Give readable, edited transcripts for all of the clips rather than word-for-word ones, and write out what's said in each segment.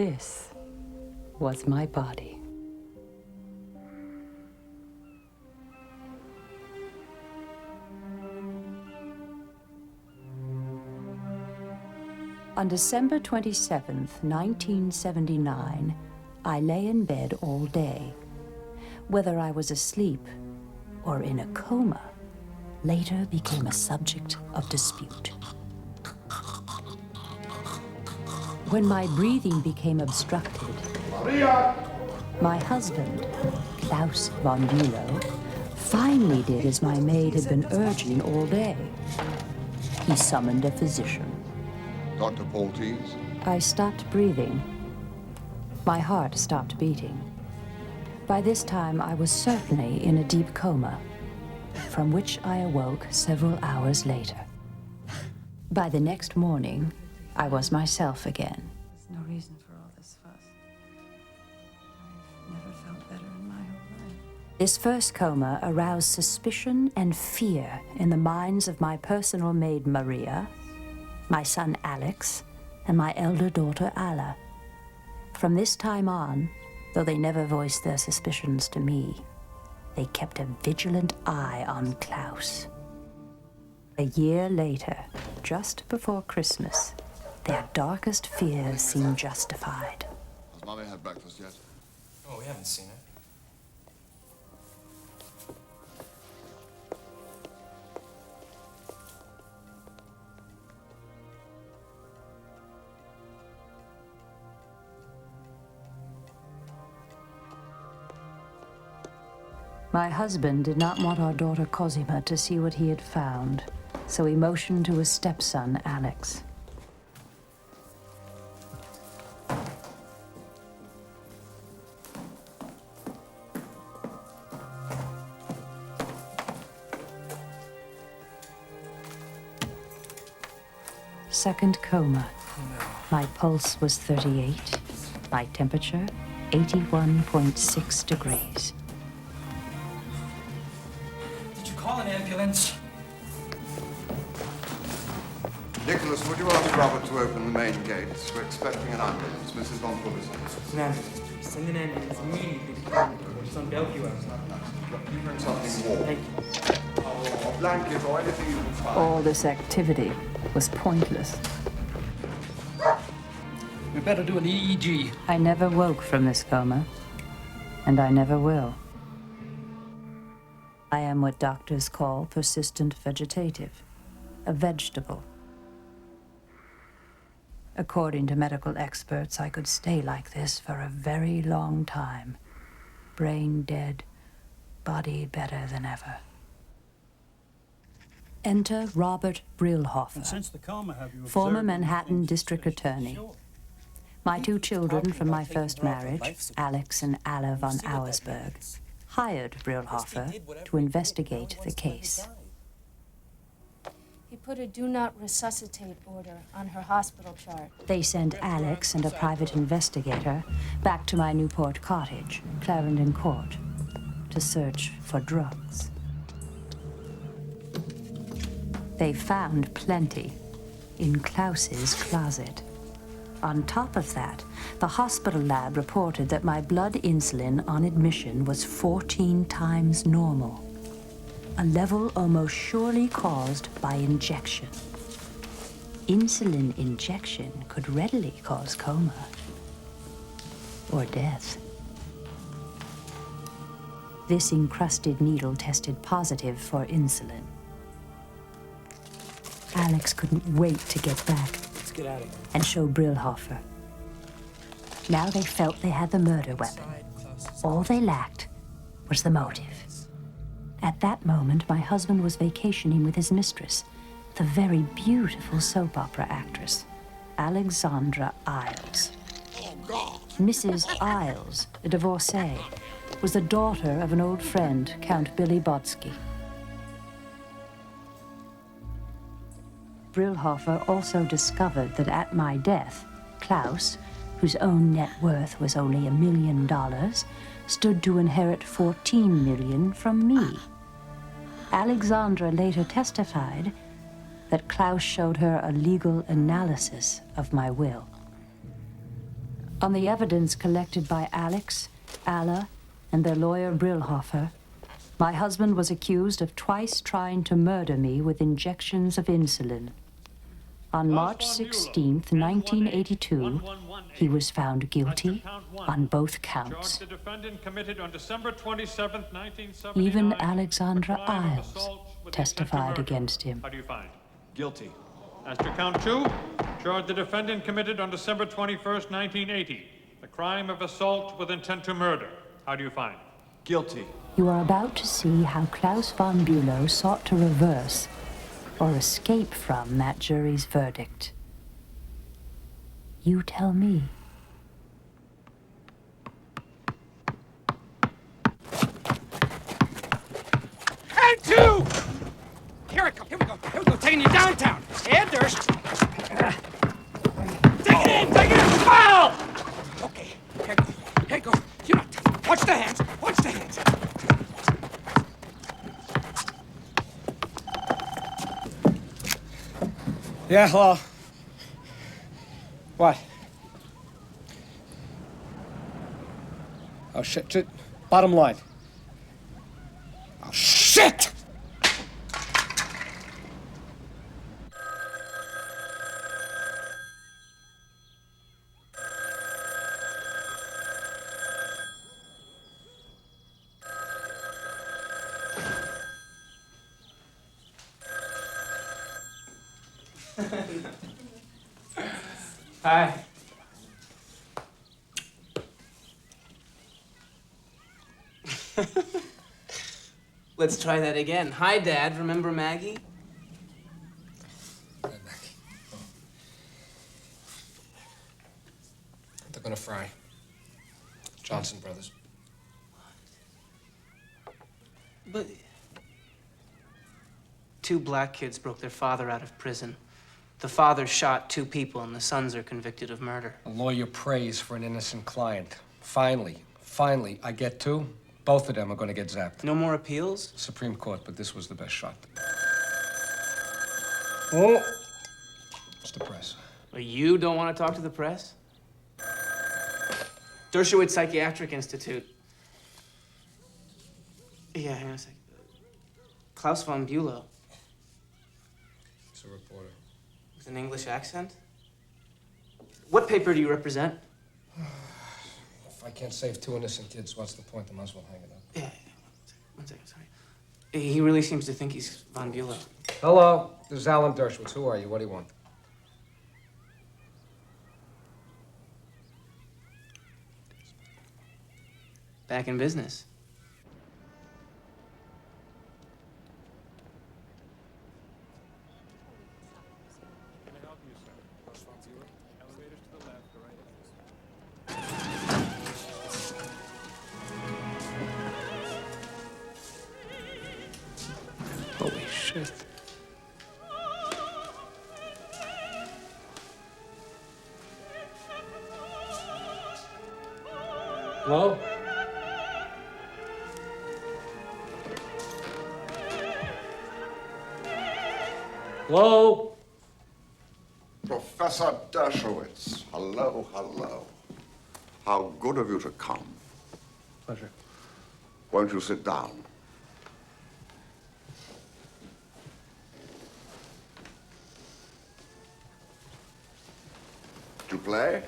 this was my body. On December 27th, 1979, I lay in bed all day. Whether I was asleep or in a coma later became a subject of dispute. When my breathing became obstructed, Maria! My husband, Klaus von Bülow, finally did as my maid had been urging all day. He summoned a physician. Dr. Poltees? I stopped breathing. My heart stopped beating. By this time, I was certainly in a deep coma, from which I awoke several hours later. By the next morning, I was myself again. There's no reason for all this fuss. I've never felt better in my whole life. This first coma aroused suspicion and fear in the minds of my personal maid Maria, my son Alex, and my elder daughter Alla. From this time on, though they never voiced their suspicions to me, they kept a vigilant eye on Klaus. A year later, just before Christmas, their darkest fears seemed justified. Has Mommy had breakfast yet? Oh, we haven't seen it. My husband did not want our daughter Cosima to see what he had found, so he motioned to his stepson, Alex. Second coma. My pulse was 38, my temperature 81.6 degrees. Did you call an ambulance? Nicholas, would you ask Robert to open the main gates? We're expecting an ambulance. Mrs. Von Fullerton. An ambulance. Send an ambulance immediately to Cleveland. It's on Bellevue House. You bring something warm. Thank you. Oh, a blanket or anything you can find. All this activity was pointless. We better do an EEG. I never woke from this coma, and I never will. I am what doctors call persistent vegetative, a vegetable. According to medical experts, I could stay like this for a very long time. Brain dead, body better than ever. Enter Robert Brillhofer, Since the coma, have you former observed Manhattan anything District suspicious? Attorney. Sure. My two children from my first marriage, Alex and Alla von Auersberg, hired Brillhofer to investigate the case. He put a do not resuscitate order on her hospital chart. They sent Alex and a private investigator back to my Newport cottage, Clarendon Court, to search for drugs. They found plenty in Klaus's closet. On top of that, the hospital lab reported that my blood insulin on admission was 14 times normal, a level almost surely caused by injection. Insulin injection could readily cause coma or death. This encrusted needle tested positive for insulin. Alex couldn't wait to get back Let's get out of here. and show Brillhofer. Now they felt they had the murder weapon. All they lacked was the motive. At that moment, my husband was vacationing with his mistress, the very beautiful soap opera actress, Alexandra Isles. Oh, God. Mrs. Isles, a divorcee, was the daughter of an old friend, Count Billy Bodsky. Brillhofer also discovered that at my death, Klaus, whose own net worth was only $1 million, stood to inherit $14 million from me. Alexandra later testified that Klaus showed her a legal analysis of my will. On the evidence collected by Alex, Alla, and their lawyer Brillhofer, my husband was accused of twice trying to murder me with injections of insulin. On March 16th, 1982, he was found guilty on both counts. The defendant committed on December 27th, 1979. Even Alexandra the crime of Isles assault with testified intent to murder. against him. How do you find? Guilty. As to count 2, charge the defendant committed on December 21st, 1980, the crime of assault with intent to murder. How do you find? Guilty. You are about to see how Klaus von Bülow sought to reverse or escape from that jury's verdict. You tell me. And 2! Here we go, taking you downtown. Anders! Take it in! Foul! Okay, here you go. You know, watch the hands. Yeah, hello. What? Oh, shit. Bottom line. Oh, shit! Hi. Let's try that again. Hi, Dad. Remember Maggie? Hi, Maggie. Oh. They're gonna fry. Johnson Brothers. But 2 black kids broke their father out of prison. The father shot 2 people, and the sons are convicted of murder. A lawyer prays for an innocent client. Finally, I get 2. Both of them are going to get zapped. No more appeals? Supreme Court, but this was the best shot. Oh. It's the press. Well, you don't want to talk to the press? Dershowitz Psychiatric Institute. Yeah, hang on a second. Klaus von Bülow. He's a reporter. With an English accent? What paper do you represent? If I can't save 2 innocent kids, what's the point? I might as well hang it up. Yeah, one second, sorry. He really seems to think he's von Bülow. Hello, this is Alan Dershowitz. Who are you? What do you want? Back in business. Can I help you, sir? Klaus von Bülow. Elevators to the left, the right entrance. Holy shit. Hello? Hello? Professor Dershowitz. Hello. How good of you to come. Pleasure. Won't you sit down? Do you play?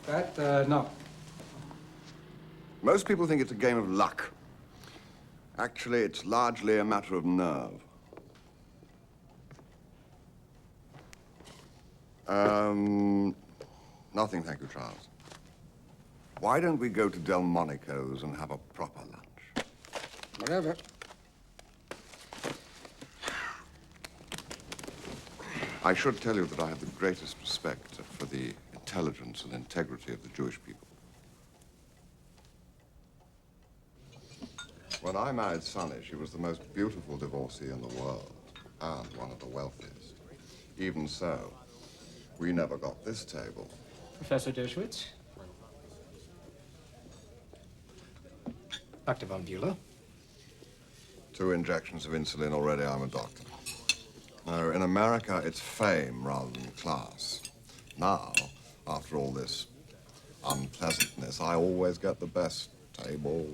That, no. Most people think it's a game of luck. Actually, it's largely a matter of nerve. Nothing, thank you, Charles. Why don't we go to Delmonico's and have a proper lunch? Whatever. I should tell you that I have the greatest respect for the intelligence and integrity of the Jewish people. When I married Sonny, she was the most beautiful divorcee in the world, and one of the wealthiest. Even so, we never got this table. Professor Dershowitz? Dr. von Bülow? 2 injections of insulin already, I'm a doctor. Now, in America, it's fame rather than class. Now, after all this unpleasantness, I always get the best table.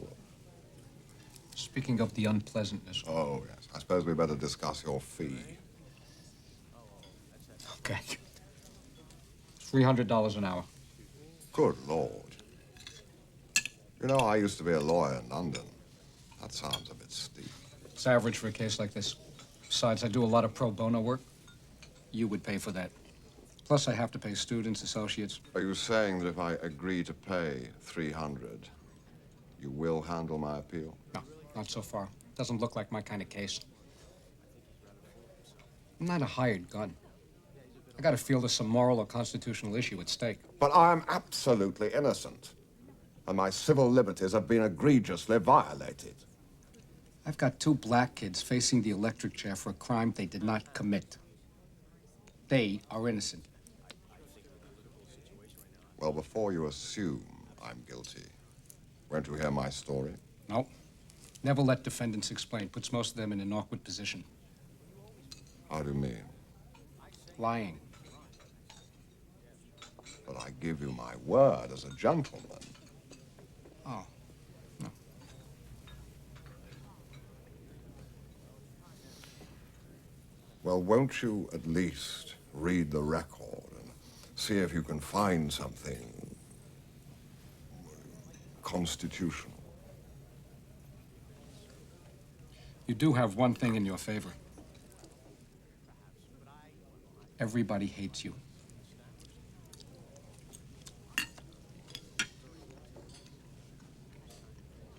Speaking of the unpleasantness. Oh, yes. I suppose we better discuss your fee. Okay. $300 an hour. Good Lord. You know, I used to be a lawyer in London. That sounds a bit steep. It's average for a case like this. Besides, I do a lot of pro bono work. You would pay for that. Plus, I have to pay students, associates. Are you saying that if I agree to pay $300, you will handle my appeal? No, not so far. Doesn't look like my kind of case. I'm not a hired gun. I gotta feel there's some moral or constitutional issue at stake. But I am absolutely innocent, and my civil liberties have been egregiously violated. I've got 2 black kids facing the electric chair for a crime they did not commit. They are innocent. Well, before you assume I'm guilty, won't you hear my story? No. Never let defendants explain. Puts most of them in an awkward position. How do you mean? Lying. But I give you my word as a gentleman. Oh. No. Well, won't you at least read the record and see if you can find something constitutional? You do have one thing in your favor. Everybody hates you.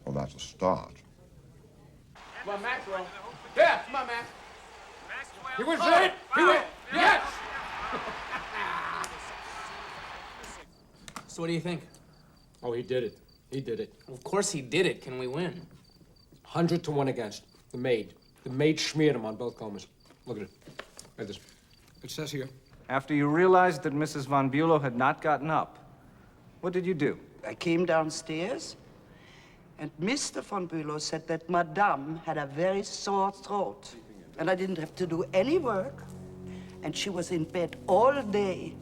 Well, that's a start. Come on, Maxwell. Yeah, come on, Max. He was it. He went. Yes. So what do you think? Oh, he did it. He did it. Of course he did it. Can we win? 100 to 1 against. The maid. The maid smeared him on both comas. Look at it. Look at this. It says here. After you realized that Mrs. von Bülow had not gotten up, what did you do? I came downstairs, and Mr. von Bülow said that Madame had a very sore throat, and I didn't have to do any work, and she was in bed all day.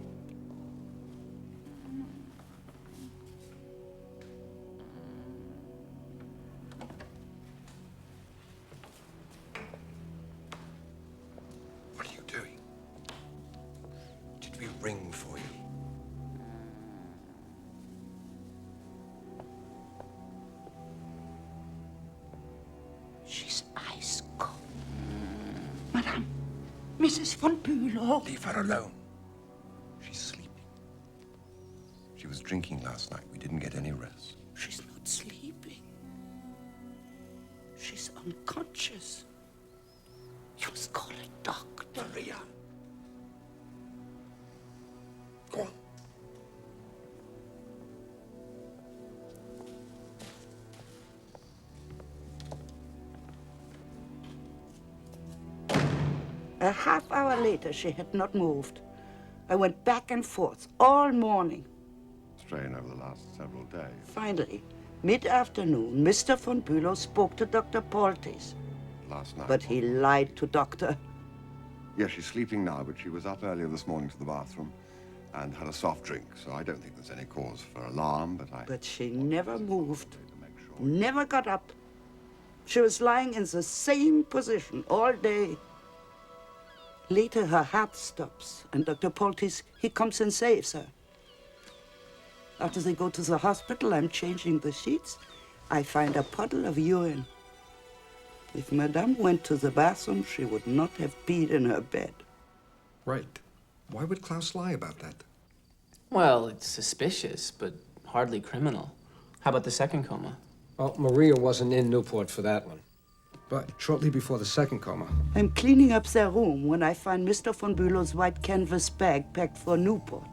What are you doing? Did we ring for you? She's ice cold. Madame, Mrs. von Bülow. Leave her alone. She's sleeping. She was drinking last night. We didn't get any rest. She's not sleeping. She's unconscious. You must call a doctor. Maria. Go on. A half hour later, she had not moved. I went back and forth all morning. Strain over the last several days. Finally, mid-afternoon, Mr. von Bülow spoke to Dr. Poltes. Last night. But he lied to Doctor. Yes, she's sleeping now, but she was up earlier this morning to the bathroom and had a soft drink, so I don't think there's any cause for alarm, But she never moved, never got up. She was lying in the same position all day. Later, her heart stops, and Dr. Poltes, he comes and saves her. After they go to the hospital, I'm changing the sheets. I find a puddle of urine. If Madame went to the bathroom, she would not have peed in her bed. Right. Why would Klaus lie about that? Well, it's suspicious, but hardly criminal. How about the second coma? Well, Maria wasn't in Newport for that one. But shortly before the second coma. I'm cleaning up their room when I find Mr. von Bülow's white canvas bag packed for Newport.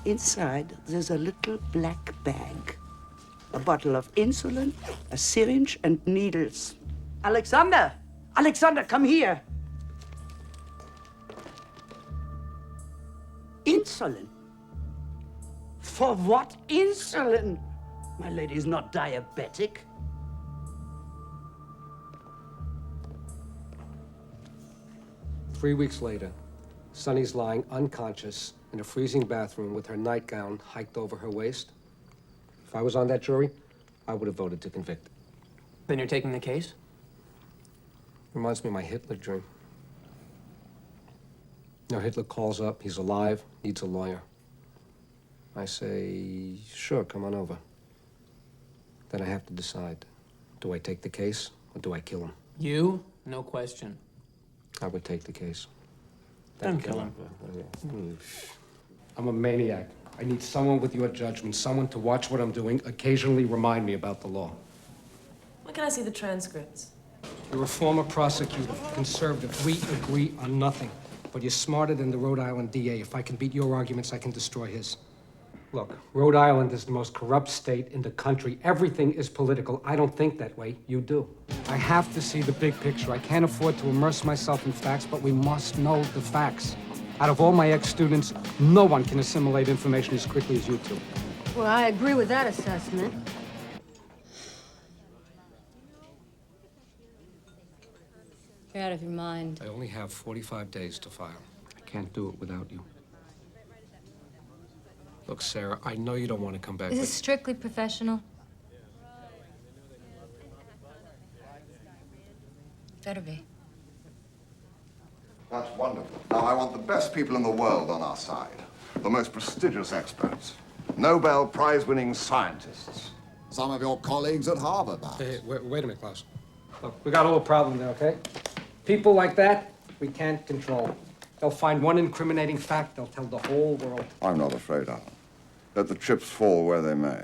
Inside, there's a little black bag. A bottle of insulin, a syringe, and needles. Alexander! Alexander, come here! Insulin? For what insulin? My lady's not diabetic. Three weeks later, Sonny's lying unconscious in a freezing bathroom with her nightgown hiked over her waist. If I was on that jury, I would have voted to convict. Then you're taking the case? Reminds me of my Hitler dream. You know, Hitler calls up, he's alive, needs a lawyer. I say, sure, come on over. Then I have to decide, do I take the case or do I kill him? You? No question. I would take the case. Then kill him. I'm a maniac. I need someone with your judgment, someone to watch what I'm doing, occasionally remind me about the law. When can I see the transcripts? You're a former prosecutor, conservative. We agree on nothing. But you're smarter than the Rhode Island DA. If I can beat your arguments, I can destroy his. Look, Rhode Island is the most corrupt state in the country. Everything is political. I don't think that way. You do. I have to see the big picture. I can't afford to immerse myself in facts, but we must know the facts. Out of all my ex-students, no one can assimilate information as quickly as you two. Well, I agree with that assessment. You're out of your mind. I only have 45 days to file. I can't do it without you. Look, Sarah, I know you don't want to come back, Is but... this strictly professional? Better be. That's wonderful. Now, I want the best people in the world on our side. The most prestigious experts. Nobel Prize-winning scientists. Some of your colleagues at Harvard, perhaps. Hey, wait a minute, Klaus. Look, we got a little problem there, okay? People like that, we can't control. They'll find one incriminating fact, they'll tell the whole world. I'm not afraid, Alan. Let the chips fall where they may.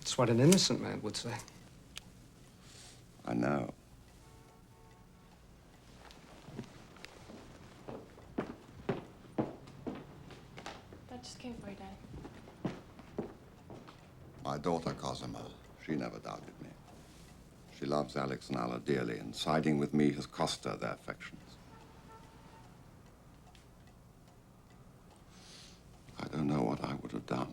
It's what an innocent man would say. I know. That just came for you, Dad. My daughter, Cosima, she never doubted me. She loves Alex and Alla dearly, and siding with me has cost her their affections. I don't know what I would have done.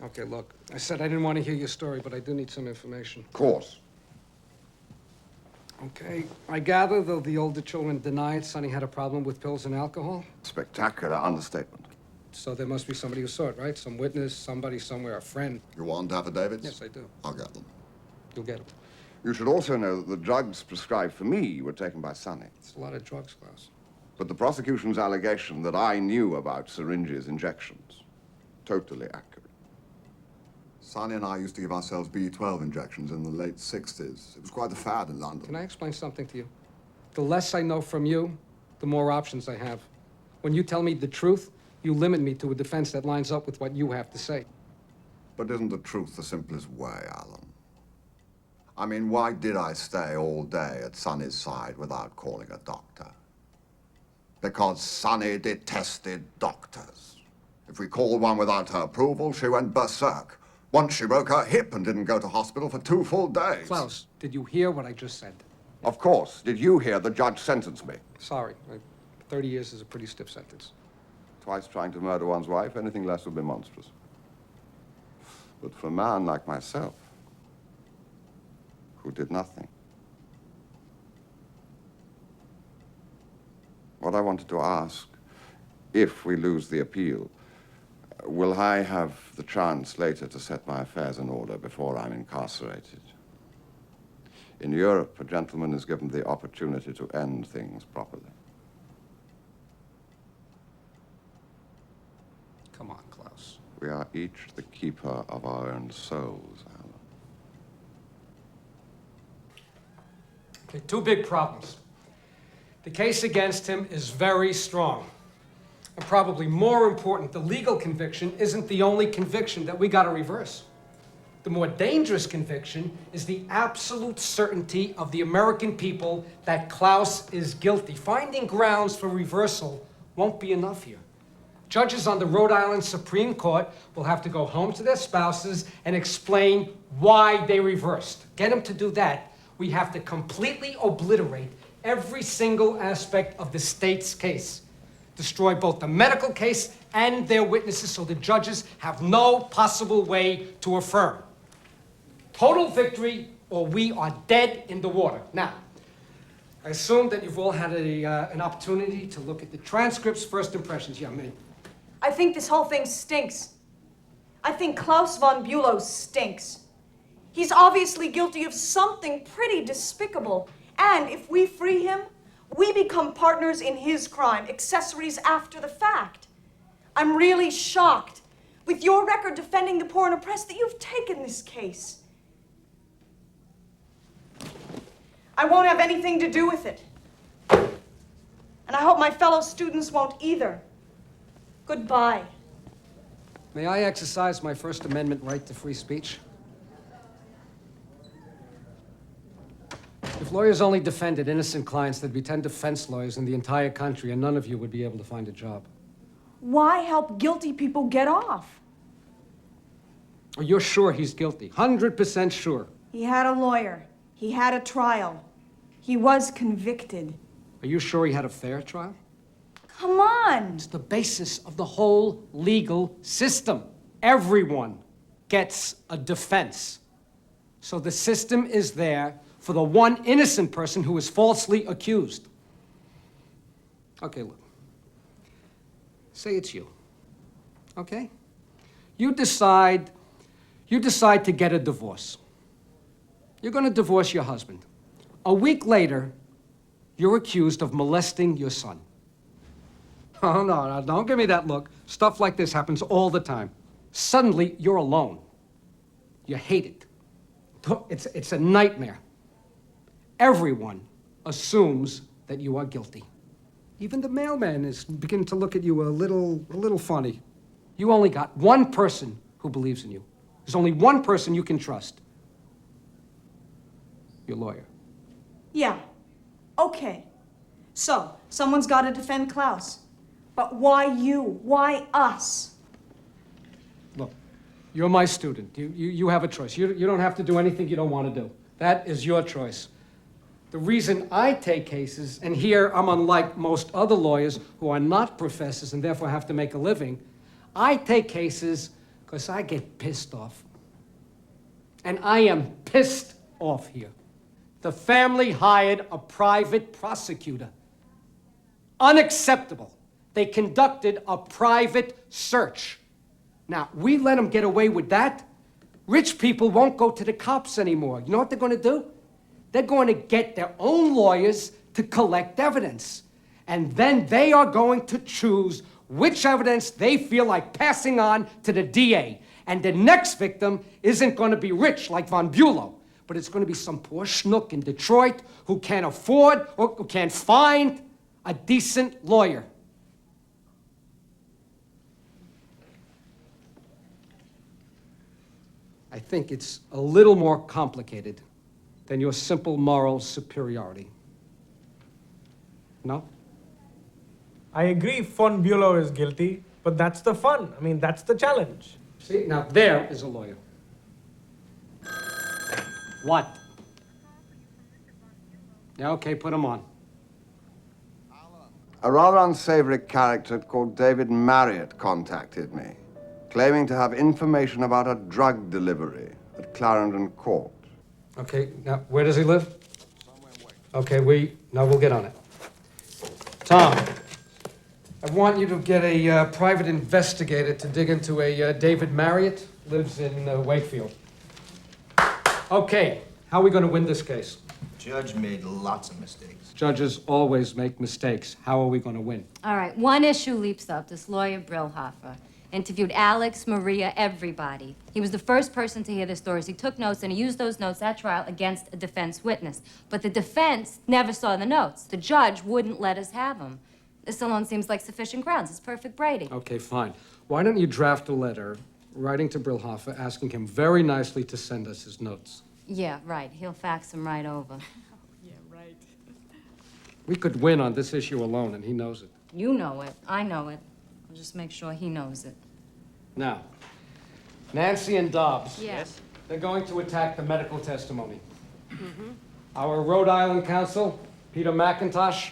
Okay, look, I said I didn't want to hear your story, but I do need some information. Of course. Okay, I gather, though the older children denied Sonny had a problem with pills and alcohol. Spectacular understatement. So there must be somebody who saw it, right? Some witness, somebody somewhere, a friend. You want affidavits? Yes, I do. I'll get them. You'll get them. You should also know that the drugs prescribed for me were taken by Sonny. It's a lot of drugs, Klaus. But the prosecution's allegation that I knew about syringes, injections, totally accurate. Sonny and I used to give ourselves B12 injections in the late 60s. It was quite a fad in London. Can I explain something to you? The less I know from you, the more options I have. When you tell me the truth, you limit me to a defense that lines up with what you have to say. But isn't the truth the simplest way, Alan? I mean, why did I stay all day at Sonny's side without calling a doctor? Because Sonny detested doctors. If we called one without her approval, she went berserk. Once she broke her hip and didn't go to hospital for 2 full days. Klaus, did you hear what I just said? Of course. Did you hear the judge sentence me? Sorry. 30 years is a pretty stiff sentence. Twice trying to murder one's wife, anything less would be monstrous. But for a man like myself, who did nothing. What I wanted to ask, if we lose the appeal, will I have the chance later to set my affairs in order before I'm incarcerated? In Europe, a gentleman is given the opportunity to end things properly. Come on, Klaus. We are each the keeper of our own souls, Alan. Okay, 2 big problems. The case against him is very strong. And probably more important, the legal conviction isn't the only conviction that we gotta reverse. The more dangerous conviction is the absolute certainty of the American people that Klaus is guilty. Finding grounds for reversal won't be enough here. Judges on the Rhode Island Supreme Court will have to go home to their spouses and explain why they reversed. Get them to do that, we have to completely obliterate every single aspect of the state's case. Destroy both the medical case and their witnesses so the judges have no possible way to affirm. Total victory, or we are dead in the water. Now, I assume that you've all had an opportunity to look at the transcripts, first impressions. Yeah, me. I think this whole thing stinks. I think Klaus von Bülow stinks. He's obviously guilty of something pretty despicable. And if we free him, we become partners in his crime, accessories after the fact. I'm really shocked, with your record defending the poor and oppressed, that you've taken this case. I won't have anything to do with it. And I hope my fellow students won't either. Goodbye. May I exercise my First Amendment right to free speech? If lawyers only defended innocent clients, there'd be 10 defense lawyers in the entire country, and none of you would be able to find a job. Why help guilty people get off? Oh, you're sure he's guilty? 100% sure. He had a lawyer. He had a trial. He was convicted. Are you sure he had a fair trial? Come on! It's the basis of the whole legal system. Everyone gets a defense. So the system is there for the one innocent person who is falsely accused. Okay, look. Say it's you. Okay? You decide to get a divorce. You're going to divorce your husband. A week later, you're accused of molesting your son. Oh, no, don't give me that look. Stuff like this happens all the time. Suddenly, you're alone. You hate it. It's a nightmare. Everyone assumes that you are guilty. Even the mailman is beginning to look at you a little funny. You only got one person who believes in you. There's only one person you can trust. Your lawyer. Yeah. Okay. So, someone's got to defend Klaus. But why you? Why us? Look, you're my student. You have a choice. You don't have to do anything you don't want to do. That is your choice. The reason I take cases, and here I'm unlike most other lawyers who are not professors and therefore have to make a living, I take cases because I get pissed off. And I am pissed off here. The family hired a private prosecutor. Unacceptable. They conducted a private search. Now, we let them get away with that. Rich people won't go to the cops anymore. You know what they're going to do? They're going to get their own lawyers to collect evidence. And then they are going to choose which evidence they feel like passing on to the DA. And the next victim isn't going to be rich like Von Bülow, but it's going to be some poor schnook in Detroit who can't afford or who can't find a decent lawyer. I think it's a little more complicated than your simple moral superiority. No? I agree Von Bülow is guilty, but that's the fun. I mean, that's the challenge. See, now there is a lawyer. What? Yeah, okay, put him on. A rather unsavory character called David Marriott contacted me, claiming to have information about a drug delivery at Clarendon Court. Okay, now, where does he live? Okay, we'll get on it. Tom, I want you to get a private investigator to dig into a David Marriott, lives in Wakefield. Okay, how are we going to win this case? Judge made lots of mistakes. Judges always make mistakes. How are we going to win? All right, one issue leaps up. This lawyer, Brillhofer, interviewed Alex, Maria, everybody. He was the first person to hear the stories. He took notes, and he used those notes at trial against a defense witness. But the defense never saw the notes. The judge wouldn't let us have them. This alone seems like sufficient grounds. It's perfect Brady. Okay, fine. Why don't you draft a letter writing to Brillhofer, asking him very nicely to send us his notes? Yeah, right. He'll fax them right over. Yeah, right. We could win on this issue alone, and he knows it. You know it. I know it. I'll just make sure he knows it. Now, Nancy and Dobbs. Yes. They're going to attack the medical testimony. Our Rhode Island counsel, Peter McIntosh,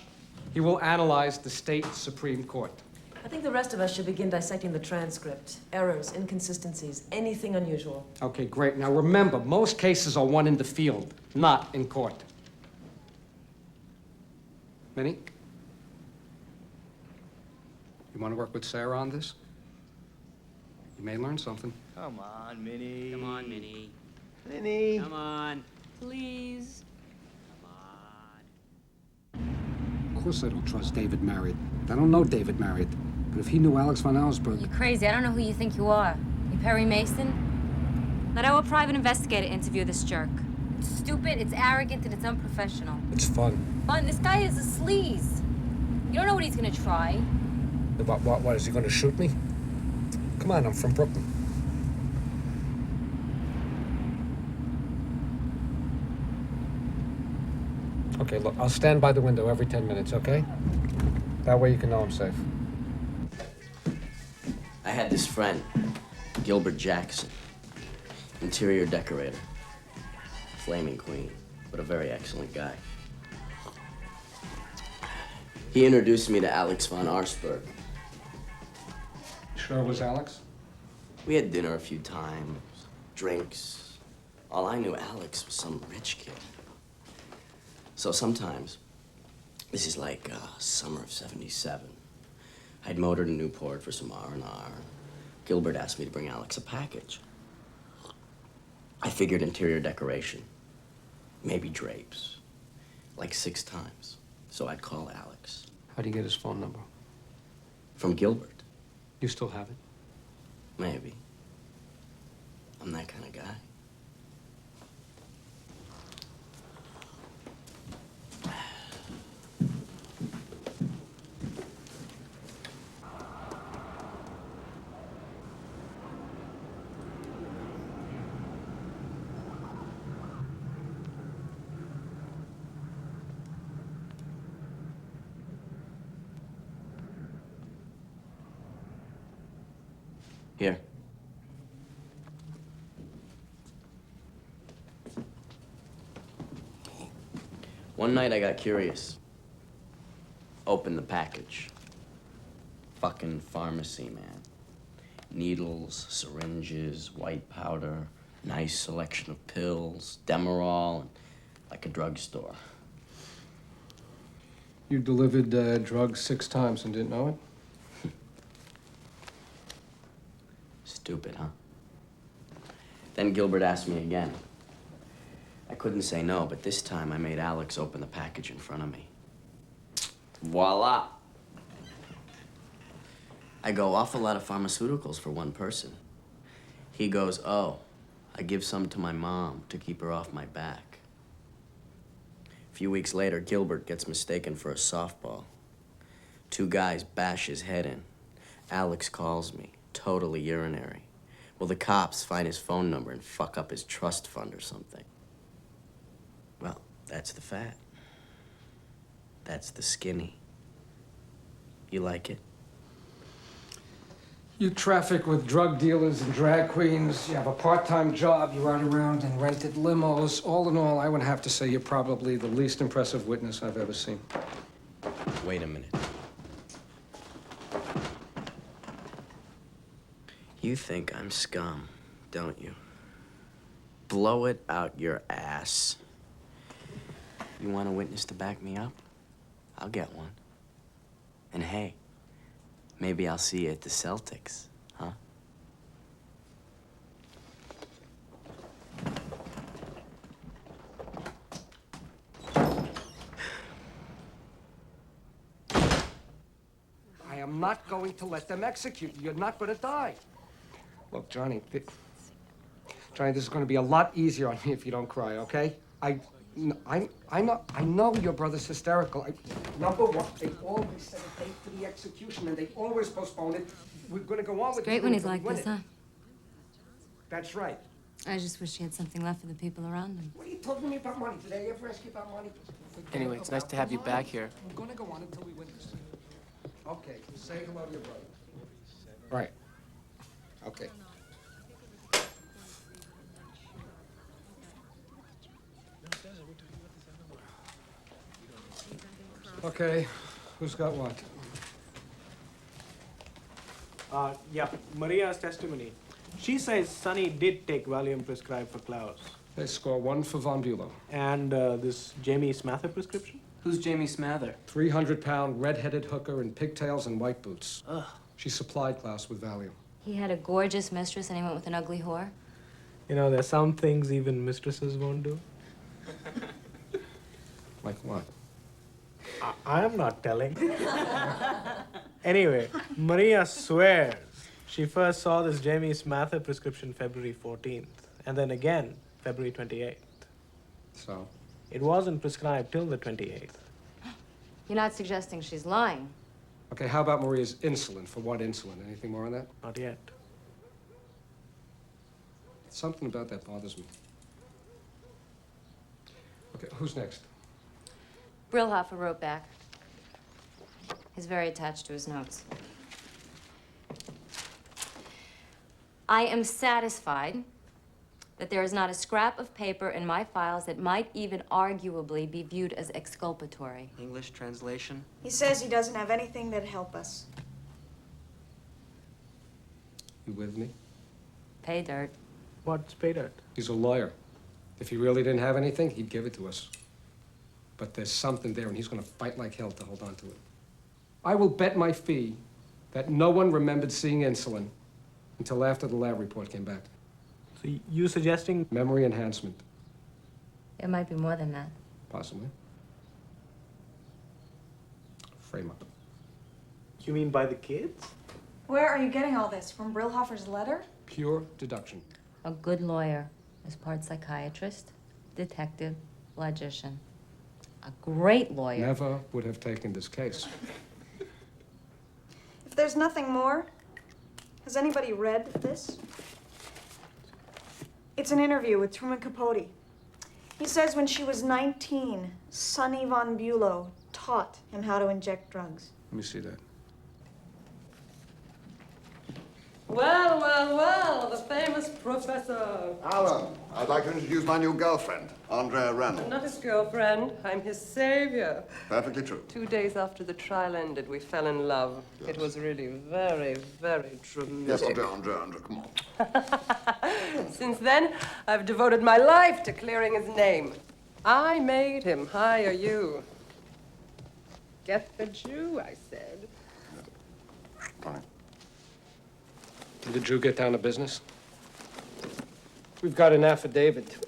he will analyze the state Supreme Court. I think the rest of us should begin dissecting the transcript. Errors, inconsistencies, anything unusual. Okay, great. Now remember, most cases are won in the field, not in court. Minnie? You want to work with Sarah on this? You may learn something. Come on, Minnie. Come on, Minnie. Minnie. Come on. Please. Of course I don't trust David Marriott. I don't know David Marriott. But if he knew Alex von Auersperg... You're crazy. I don't know who you think you are. You Perry Mason? Let our private investigator interview this jerk. It's stupid, it's arrogant, and it's unprofessional. It's fun. Fun? This guy is a sleaze. You don't know what he's gonna try. What, is he going to shoot me? Come on, I'm from Brooklyn. Okay, look, I'll stand by the window every 10 minutes, okay? That way you can know I'm safe. I had this friend, Gilbert Jackson, interior decorator, flaming queen, but a very excellent guy. He introduced me to Alex von Auersperg. Sure it was Alex? We had dinner a few times, drinks. All I knew, Alex was some rich kid. So sometimes, this is like summer of '77. I'd motored to Newport for some R&R. Gilbert asked me to bring Alex a package. I figured interior decoration, maybe drapes, like 6 times. So I'd call Alex. How'd you get his phone number? From Gilbert. You still have it? Maybe. I'm that kind of guy. Here. One night I got curious. Opened the package. Fucking pharmacy, man. Needles, syringes, white powder, nice selection of pills, Demerol, and like a drugstore. You delivered drugs 6 times and didn't know it? Stupid, huh? Then Gilbert asked me again. I couldn't say no, but this time I made Alex open the package in front of me. Voila! I go, awful lot of pharmaceuticals for one person. He goes, oh, I give some to my mom to keep her off my back. A few weeks later, Gilbert gets mistaken for a softball. 2 guys bash his head in. Alex calls me. Totally urinary. Well, the cops find his phone number and fuck up his trust fund or something. Well, that's the fat. That's the skinny. You like it? You traffic with drug dealers and drag queens. You have a part-time job. You ride around in rented limos. All in all, I would have to say you're probably the least impressive witness I've ever seen. Wait a minute. You think I'm scum, don't you? Blow it out your ass. You want a witness to back me up? I'll get one. And hey, maybe I'll see you at the Celtics, huh? I am not going to let them execute you. You're not going to die. Look, Johnny, Johnny, this is going to be a lot easier on me if you don't cry, okay? I know your brother's hysterical. Number one, they always set a date for the execution, and they always postpone it. We're going to go on with it. It's great when he's like this, huh? That's right. I just wish he had something left for the people around him. What are you talking to me about money? Did I ever ask you about money? Anyway, it's nice to have you back here. We're going to go on until we win this. Okay, say hello to your brother. Right. Okay. Okay, who's got what? Yeah, Maria's testimony. She says Sonny did take Valium prescribed for Klaus. They score 1 for Von Bülow. And this Jamie Smather prescription? Who's Jamie Smather? 300-pound red-headed hooker in pigtails and white boots. Ugh. She supplied Klaus with Valium. He had a gorgeous mistress and he went with an ugly whore. You know, there's some things even mistresses won't do. Like what? I am not telling. Anyway, Maria swears she first saw this Jamie Smather prescription February 14th, and then again February 28th. So? It wasn't prescribed till the 28th. You're not suggesting she's lying. Okay, how about Maria's insulin? For what insulin? Anything more on that? Not yet. Something about that bothers me. Okay, who's next? Brillhofer wrote back. He's very attached to his notes. I am satisfied that there is not a scrap of paper in my files that might even arguably be viewed as exculpatory. English translation? He says he doesn't have anything that'd help us. You with me? Pay dirt. What's pay dirt? He's a lawyer. If he really didn't have anything, he'd give it to us. But there's something there, and he's going to fight like hell to hold on to it. I will bet my fee that no one remembered seeing insulin until after the lab report came back. So you suggesting memory enhancement? It might be more than that. Possibly. Frame up. You mean by the kids? Where are you getting all this? From Brillhofer's letter? Pure deduction. A good lawyer is part psychiatrist, detective, logician. A great lawyer. Never would have taken this case. If there's nothing more, has anybody read this? It's an interview with Truman Capote. He says when she was 19, Sonny von Bülow taught him how to inject drugs. Let me see that. Well, well, well, the famous Professor. Alan, I'd like to introduce my new girlfriend, Andrea Reynolds. Not his girlfriend, I'm his savior. Perfectly true. 2 days after the trial ended, we fell in love. Yes. It was really very, very Yes, dramatic. Andrea, come on. Since then, I've devoted my life to clearing his name. I made him hire you. Get the Jew, I said. Fine. Did the Jew get down to business? We've got an affidavit.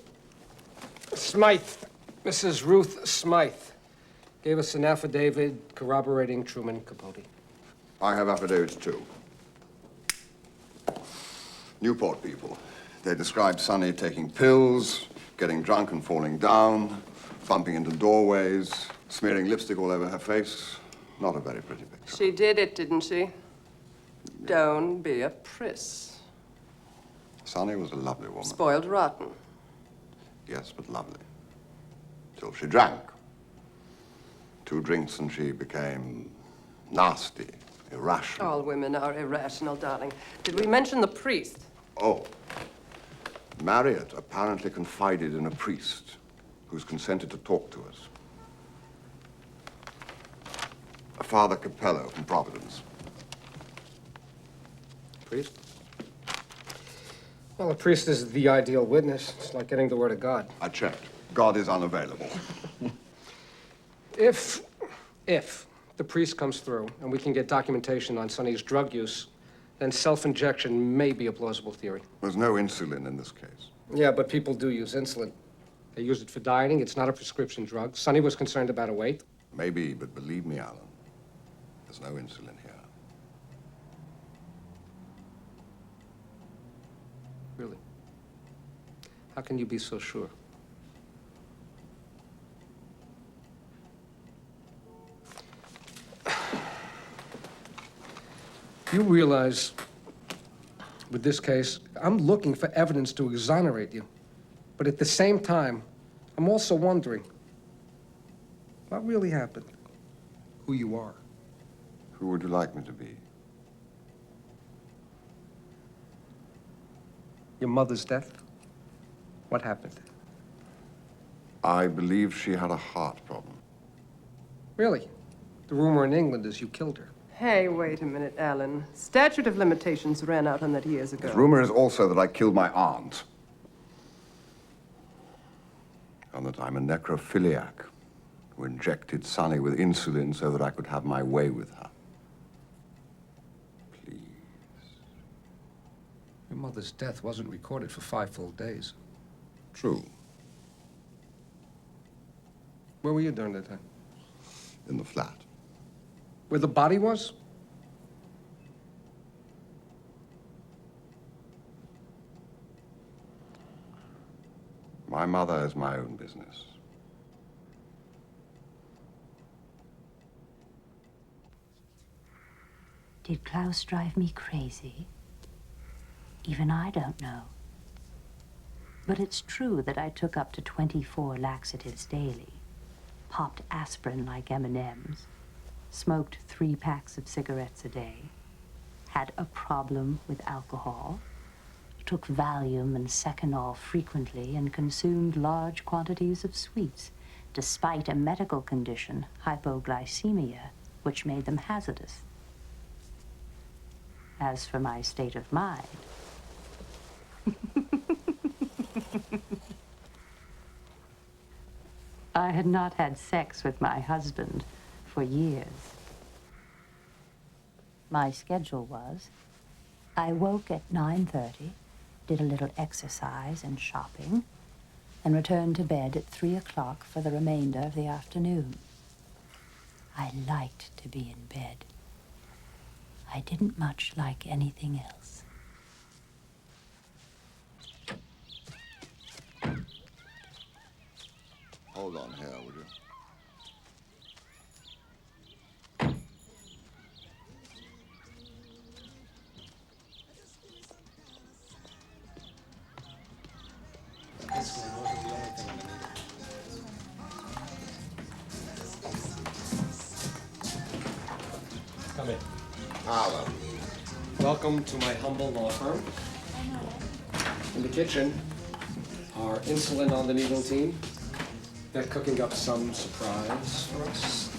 Smythe, Mrs. Ruth Smythe, gave us an affidavit corroborating Truman Capote. I have affidavits too. Newport people. They describe Sonny taking pills, getting drunk and falling down, bumping into doorways, smearing lipstick all over her face. Not a very pretty picture. She did it, didn't she? Don't be a priss. Sonny was a lovely woman. Spoiled rotten. Yes, but lovely. Till she drank. 2 drinks and she became nasty, irrational. All women are irrational, darling. Did we mention the priest? Oh. Marriott apparently confided in a priest who's consented to talk to us. A Father Capello from Providence. Priest? Well, a priest is the ideal witness. It's like getting the word of God. I checked. God is unavailable. If the priest comes through and we can get documentation on Sonny's drug use, then self-injection may be a plausible theory. There's no insulin in this case. Yeah, but people do use insulin. They use it for dieting. It's not a prescription drug. Sonny was concerned about her weight. Maybe, but believe me, Alan, there's no insulin here. Really? How can you be so sure? You realize, with this case, I'm looking for evidence to exonerate you. But at the same time, I'm also wondering, what really happened? Who you are? Who would you like me to be? Your mother's death? What happened? I believe she had a heart problem. Really? The rumor in England is you killed her. Hey, wait a minute, Alan. Statute of limitations ran out on that years ago. The rumor is also that I killed my aunt. And that I'm a necrophiliac who injected Sonny with insulin so that I could have my way with her. Please. Your mother's death wasn't recorded for 5 full days. True. Where were you during that time? In the flat. Where the body was? My mother is my own business. Did Klaus drive me crazy? Even I don't know. But it's true that I took up to 24 laxatives daily, popped aspirin like M&Ms, smoked 3 packs of cigarettes a day, had a problem with alcohol, took Valium and Seconal frequently, and consumed large quantities of sweets, despite a medical condition, hypoglycemia, which made them hazardous. As for my state of mind, I had not had sex with my husband for years. My schedule was, I woke at 9:30, did a little exercise and shopping, and returned to bed at 3 o'clock for the remainder of the afternoon. I liked to be in bed. I didn't much like anything else. Hold on here, would you? Come in. Hello. Welcome to my humble law firm. In the kitchen, our insulin on the needle team. They're cooking up some surprise for us.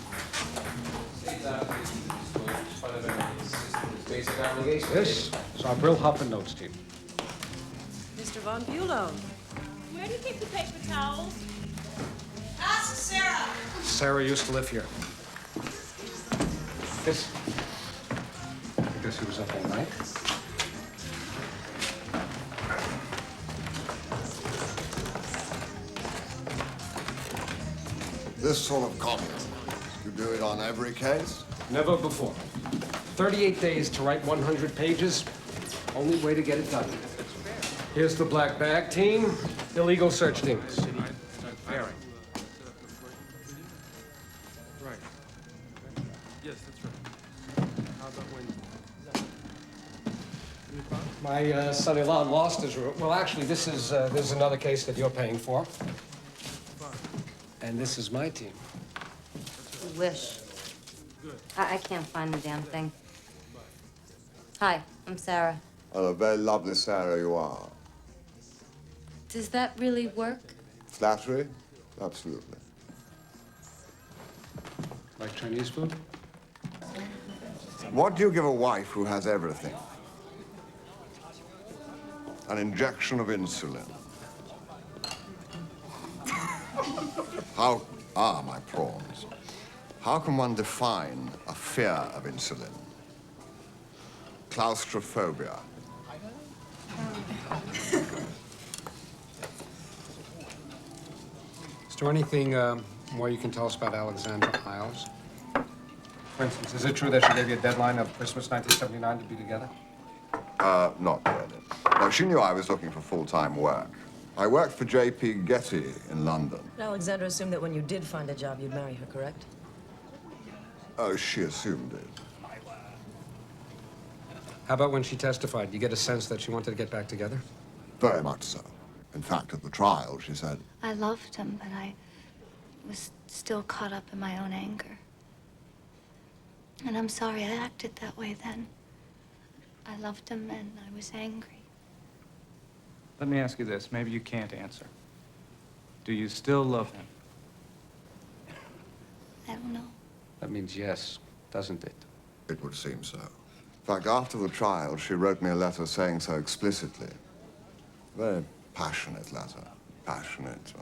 This is our Brillhopper notes team. Mr. Von Bulow. Where do you keep the paper towels? Ask Sarah. Sarah used to live here. This. I guess he was up all night. This sort of communism, you do it on every case? Never before. 38 days to write 100 pages. Only way to get it done. Here's the black bag team, illegal search teams. Right. Yes, that's right. How about Wednesday? My son-in-law lost his room. Well, actually, this is another case that you're paying for. And this is my team. Wish. I can't find the damn thing. Hi, I'm Sarah. A very lovely Sarah you are. Does that really work? Flattery? Absolutely. Like Chinese food? What do you give a wife who has everything? An injection of insulin. How are my prawns? How can one define a fear of insulin? Claustrophobia. Is there anything more you can tell us about Alexandra Isles? For instance, is it true that she gave you a deadline of Christmas 1979 to be together? Not really. No, she knew I was looking for full-time work. I worked for J.P. Getty in London. Alexandra assumed that when you did find a job, you'd marry her, correct? Oh, she assumed it. How about when she testified? You get a sense that she wanted to get back together? Very much so. In fact, at the trial, she said, I loved him, but I was still caught up in my own anger. And I'm sorry I acted that way then. I loved him and I was angry. Let me ask you this. Maybe you can't answer. Do you still love him? I don't know. That means yes, doesn't it? It would seem so. In fact, after the trial, she wrote me a letter saying so explicitly. Very passionate letter. Passionate,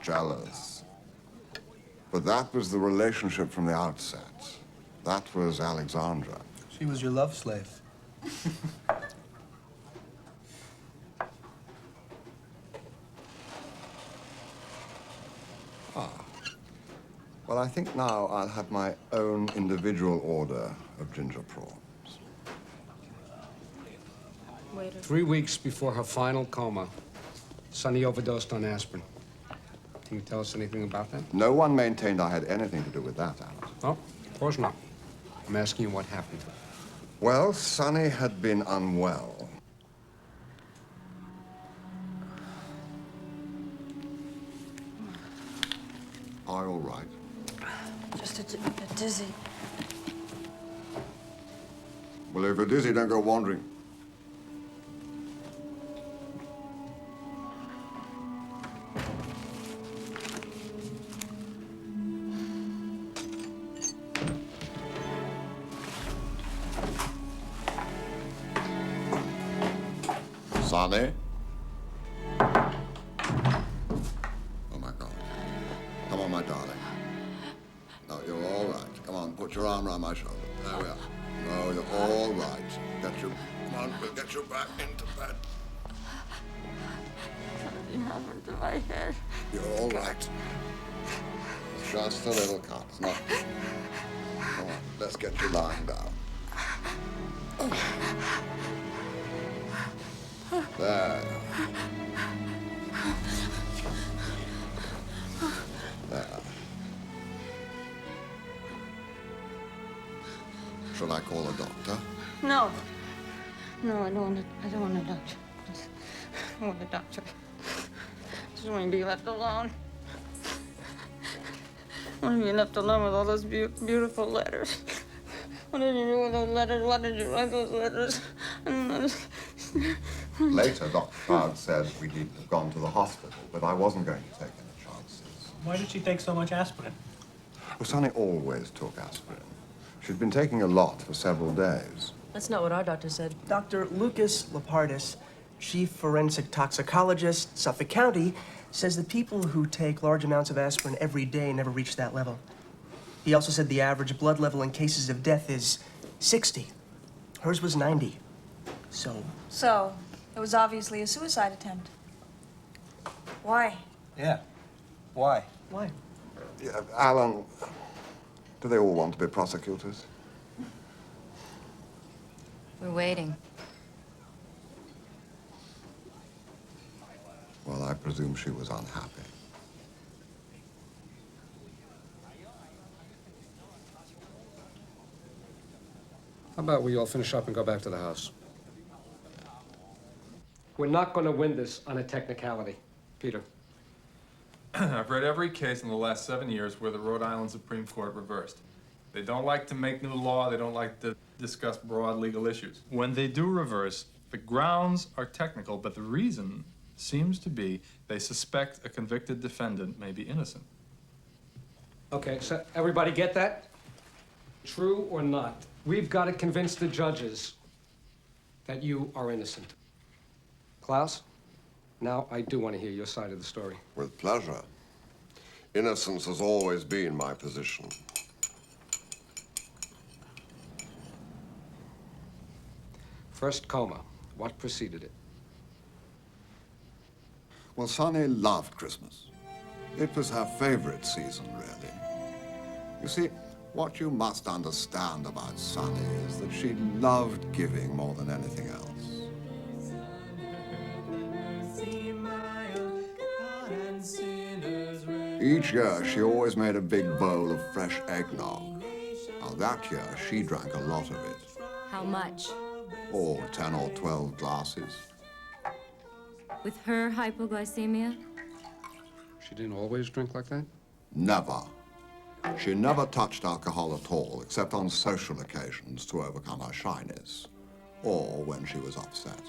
jealous. But that was the relationship from the outset. That was Alexandra. She was your love slave. Well, I think now I'll have my own individual order of ginger prawns. Waiter. 3 weeks before her final coma, Sonny overdosed on aspirin. Can you tell us anything about that? No one maintained I had anything to do with that, Alice. No, of course not. I'm asking you what happened. Well, Sonny had been unwell. Are you all right? Just a bit dizzy. Well, if you're dizzy, don't go wandering. Sonny? Oh, my God. Come on, my darling. No, you're all right. Come on, put your arm around my shoulder. There we are. No, you're all right. Come on, we'll get you back into bed. Something happened to my head. You're all right. Just a little cut. No. Come on, let's get you lying down. There. There. Should I call a doctor? No. No, I don't want a doctor. I don't want a doctor. I just want to be left alone. I want to be left alone with all those beautiful letters. What did you do with those letters? Why did you write those letters? Later, Dr. Cloud said we needn't have gone to the hospital, but I wasn't going to take any chances. Why did she take so much aspirin? Well, Sonny always took aspirin. She'd been taking a lot for several days. That's not what our doctor said. Dr. Lucas Lapardis, chief forensic toxicologist, Suffolk County, says that people who take large amounts of aspirin every day never reach that level. He also said the average blood level in cases of death is 60. Hers was 90. So, it was obviously a suicide attempt. Why? Yeah. Why? Why? Yeah, Alan, do they all want to be prosecutors? We're waiting. Well, I presume she was unhappy. How about we all finish up and go back to the house? We're not going to win this on a technicality. Peter. I've read every case in the last 7 years where the Rhode Island Supreme Court reversed. They don't like to make new law. They don't like to discuss broad legal issues. When they do reverse, the grounds are technical, but the reason seems to be they suspect a convicted defendant may be innocent. Okay, so everybody get that? True or not? We've got to convince the judges that you are innocent. Klaus, now I do want to hear your side of the story. With pleasure. Innocence has always been my position. First coma. What preceded it? Well, Sonny loved Christmas. It was her favorite season, really. You see, what you must understand about Sonny is that she loved giving more than anything else. Each year, she always made a big bowl of fresh eggnog. Now, that year, she drank a lot of it. How much? Oh, 10 or 12 glasses. With her hypoglycemia? She didn't always drink like that? Never. She never touched alcohol at all, except on social occasions to overcome her shyness, or when she was upset.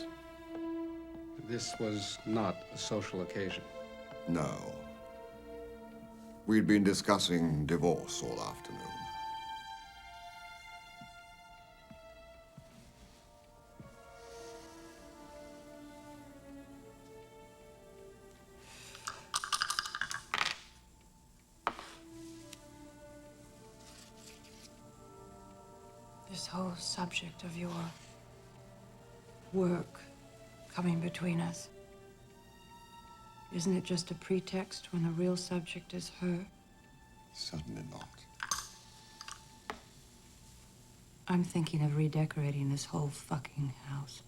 This was not a social occasion. No. We'd been discussing divorce all afternoon. whole subject of your work coming between us? Isn't it just a pretext when the real subject is her? Certainly not. I'm thinking of redecorating this whole fucking house.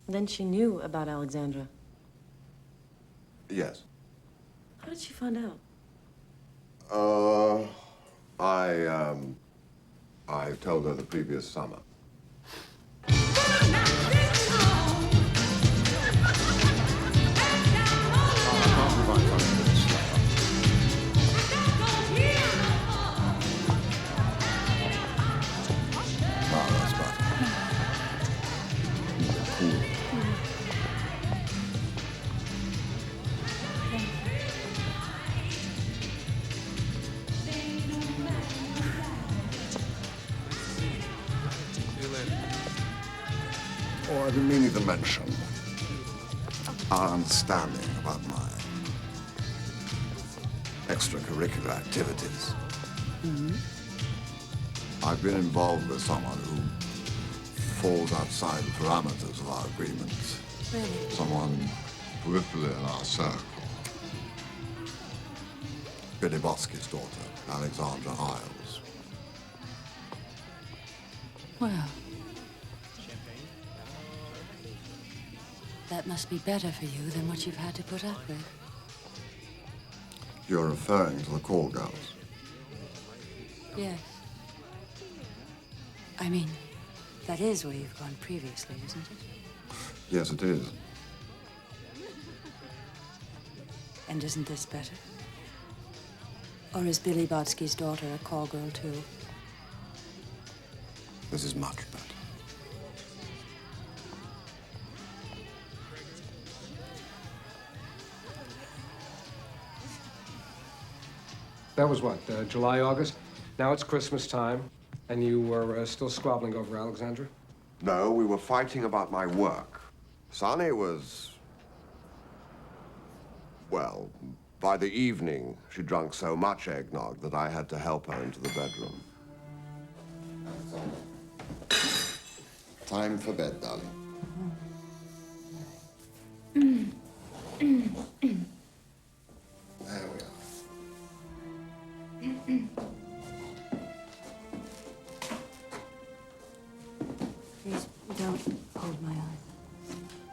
Then she knew about Alexandra. Yes. How did she find out? I told her the previous summer. Oh, I've been meaning to mention our understanding about my extracurricular activities. I've been involved with someone who falls outside the parameters of our agreement. Really? Someone peripherally in our circle. Billy Botsky's daughter, Alexandra Isles. Well, that must be better for you than what you've had to put up with. You're referring to the call girls. Yes. I mean, that is where you've gone previously, isn't it? Yes, it is. And isn't this better? Or is Billy Botsky's daughter a call girl, too? This is much better. That was what, July, August? Now it's Christmas time, and you were still squabbling over Alexandra? No, we were fighting about my work. Sonny was... Well, by the evening, she drank so much eggnog that I had to help her into the bedroom. Time for bed, darling. There we are. Please, don't hold my eye.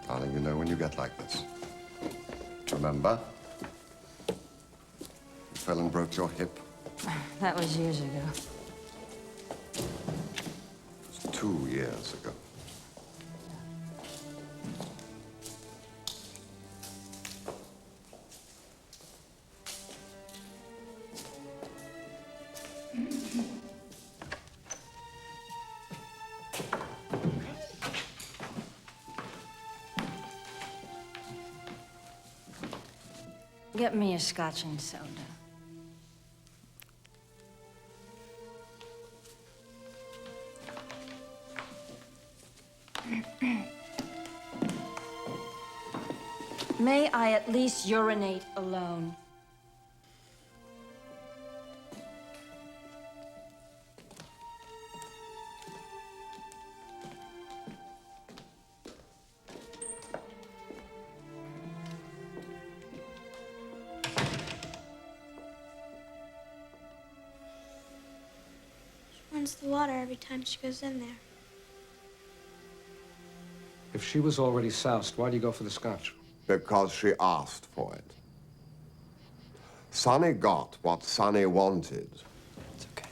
Darling, you know when you get like this. Remember? You fell and broke your hip. That was years ago. It was 2 years ago. Get me a scotch and soda. May I at least urinate alone? Runs the water every time she goes in there. If she was already soused, why do you go for the scotch? Because she asked for it. Sonny got what Sonny wanted. It's okay.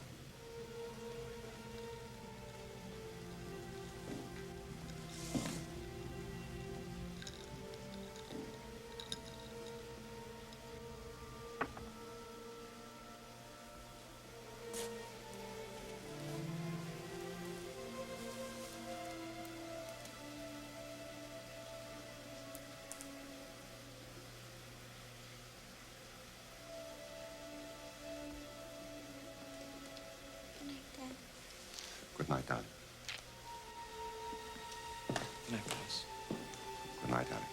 Good night, darling. Good night, Alice. Good night, Alex.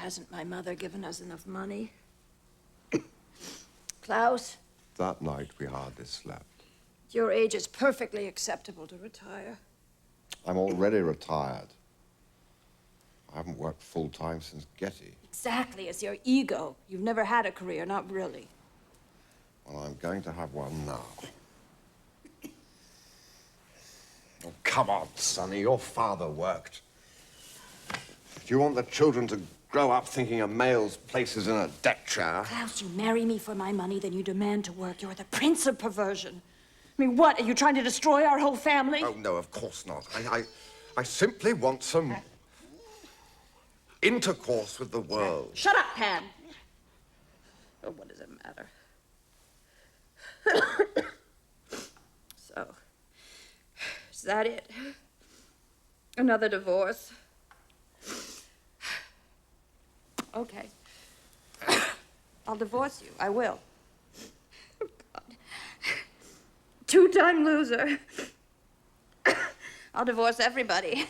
Hasn't my mother given us enough money? Klaus, That night we hardly slept. at your age, it's perfectly acceptable to retire. I'm already retired. I haven't worked full-time since Getty. Exactly, it's your ego. You've never had a career, not really. Well, I'm going to have one now. Oh, come on, Sonny. Your father worked. Do you want the children to grow up thinking a male's place is in a deck chair? Klaus, you marry me for my money, then you demand to work. You're the prince of perversion. I mean, what? Are you trying to destroy our whole family? Oh, no, of course not. I simply want some intercourse with the world. Shut up, Pam. Oh, what does it matter? So, is that it? Another divorce? Okay. I'll divorce you. I will. God. Two-time loser. I'll divorce everybody.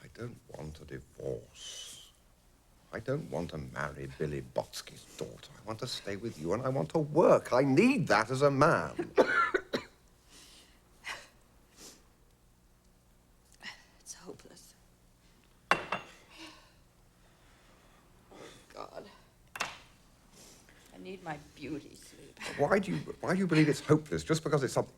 I don't want a divorce. I don't want to marry Billy Botsky's daughter. I want to stay with you and I want to work. I need that as a man. It's hopeless. God. I need my beauty sleep. Why do you believe it's hopeless just because it's something?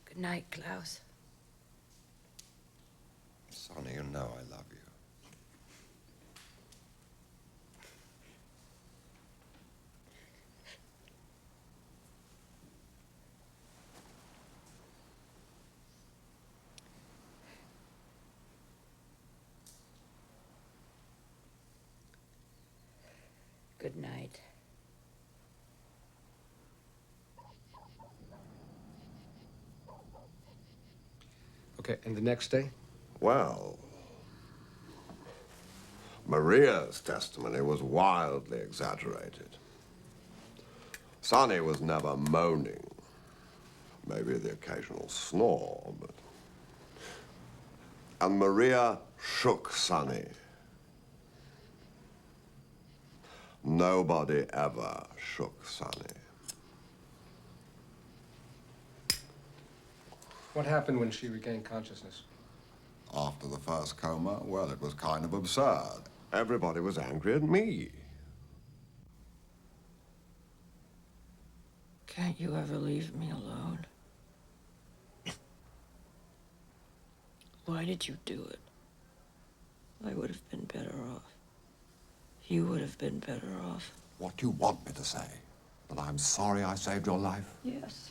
Good night, Klaus. Sonny, you know I love you. Good night. Okay, and the next day? Well, Maria's testimony was wildly exaggerated. Sonny was never moaning. Maybe the occasional snore, but... And Maria shook Sonny. Nobody ever shook Sonny. What happened when she regained consciousness? After the first coma, well, it was kind of absurd. Everybody was angry at me. Can't you ever leave me alone? Why did you do it? I would have been better off. You would have been better off. What do you want me to say? That I'm sorry I saved your life? Yes.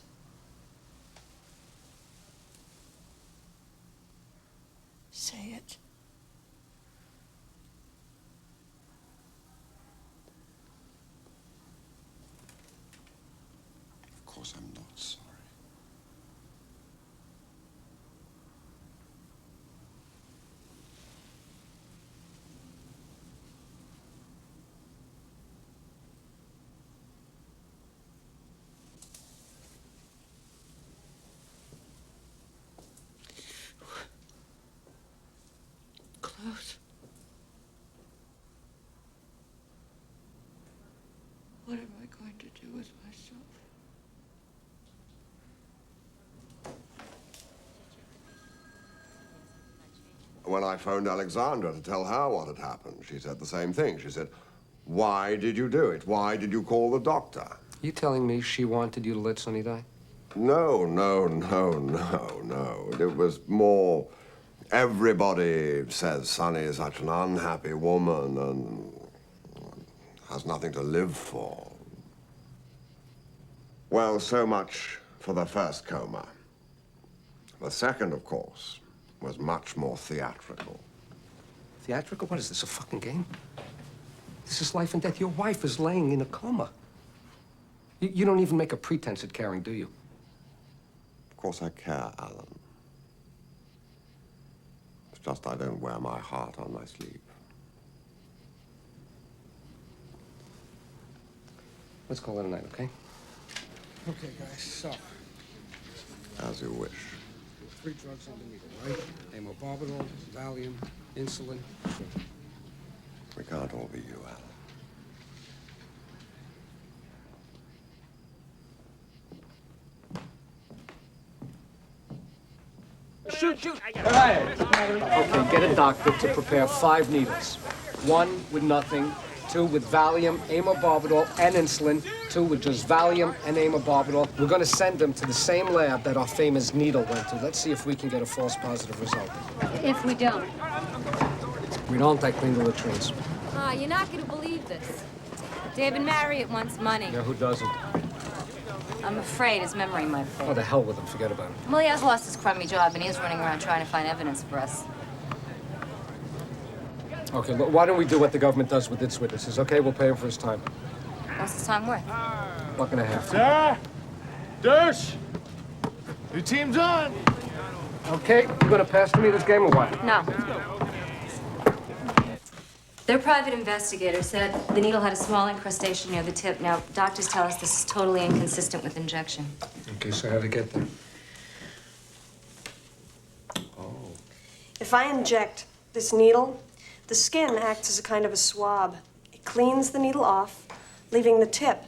Say it. Of course I'm not sorry. Klaus. What am I going to do with myself? When I phoned Alexandra to tell her what had happened, she said the same thing. She said, why did you do it? Why did you call the doctor? You telling me she wanted you to let Sonny die? No. It was more, everybody says Sonny is such an unhappy woman and has nothing to live for. Well, so much for the first coma. The second, of course, was much more theatrical. Theatrical? What is this, a fucking game? This is life and death. Your wife is laying in a coma. You don't even make a pretense at caring, do you? Of course I care, Alan. It's just I don't wear my heart on my sleeve. Let's call it a night, okay? Okay, guys, so. As you wish. 3 drugs on the needle, right? Amobarbital, Valium, insulin, sugar. We can't all be you, Alan. Shoot! Okay, get a doctor to prepare 5 needles. 1 with nothing, 2 with Valium, amobarbital, and insulin, 2 with just Valium and amobarbital. We're going to send them to the same lab that our famous needle went to. Let's see if we can get a false positive result. If we don't. We don't, I clean the latrines. You're not going to believe this. David Marriott wants money. Yeah, who doesn't? I'm afraid his memory might Oh, fade. the hell with him. Forget about it. Well, he has lost his crummy job, and he is running around trying to find evidence for us. Okay, look, why don't we do what the government does with its witnesses, okay? We'll pay him for his time. What's his time worth? $1.50. Sarah! Dirsch! Your team's on! Okay, you gonna pass to me this game or what? No. Their private investigator said the needle had a small incrustation near the tip. Now, doctors tell us this is totally inconsistent with injection. Okay, so how'd it get there? If I inject this needle, the skin acts as a kind of a swab. It cleans the needle off, leaving the tip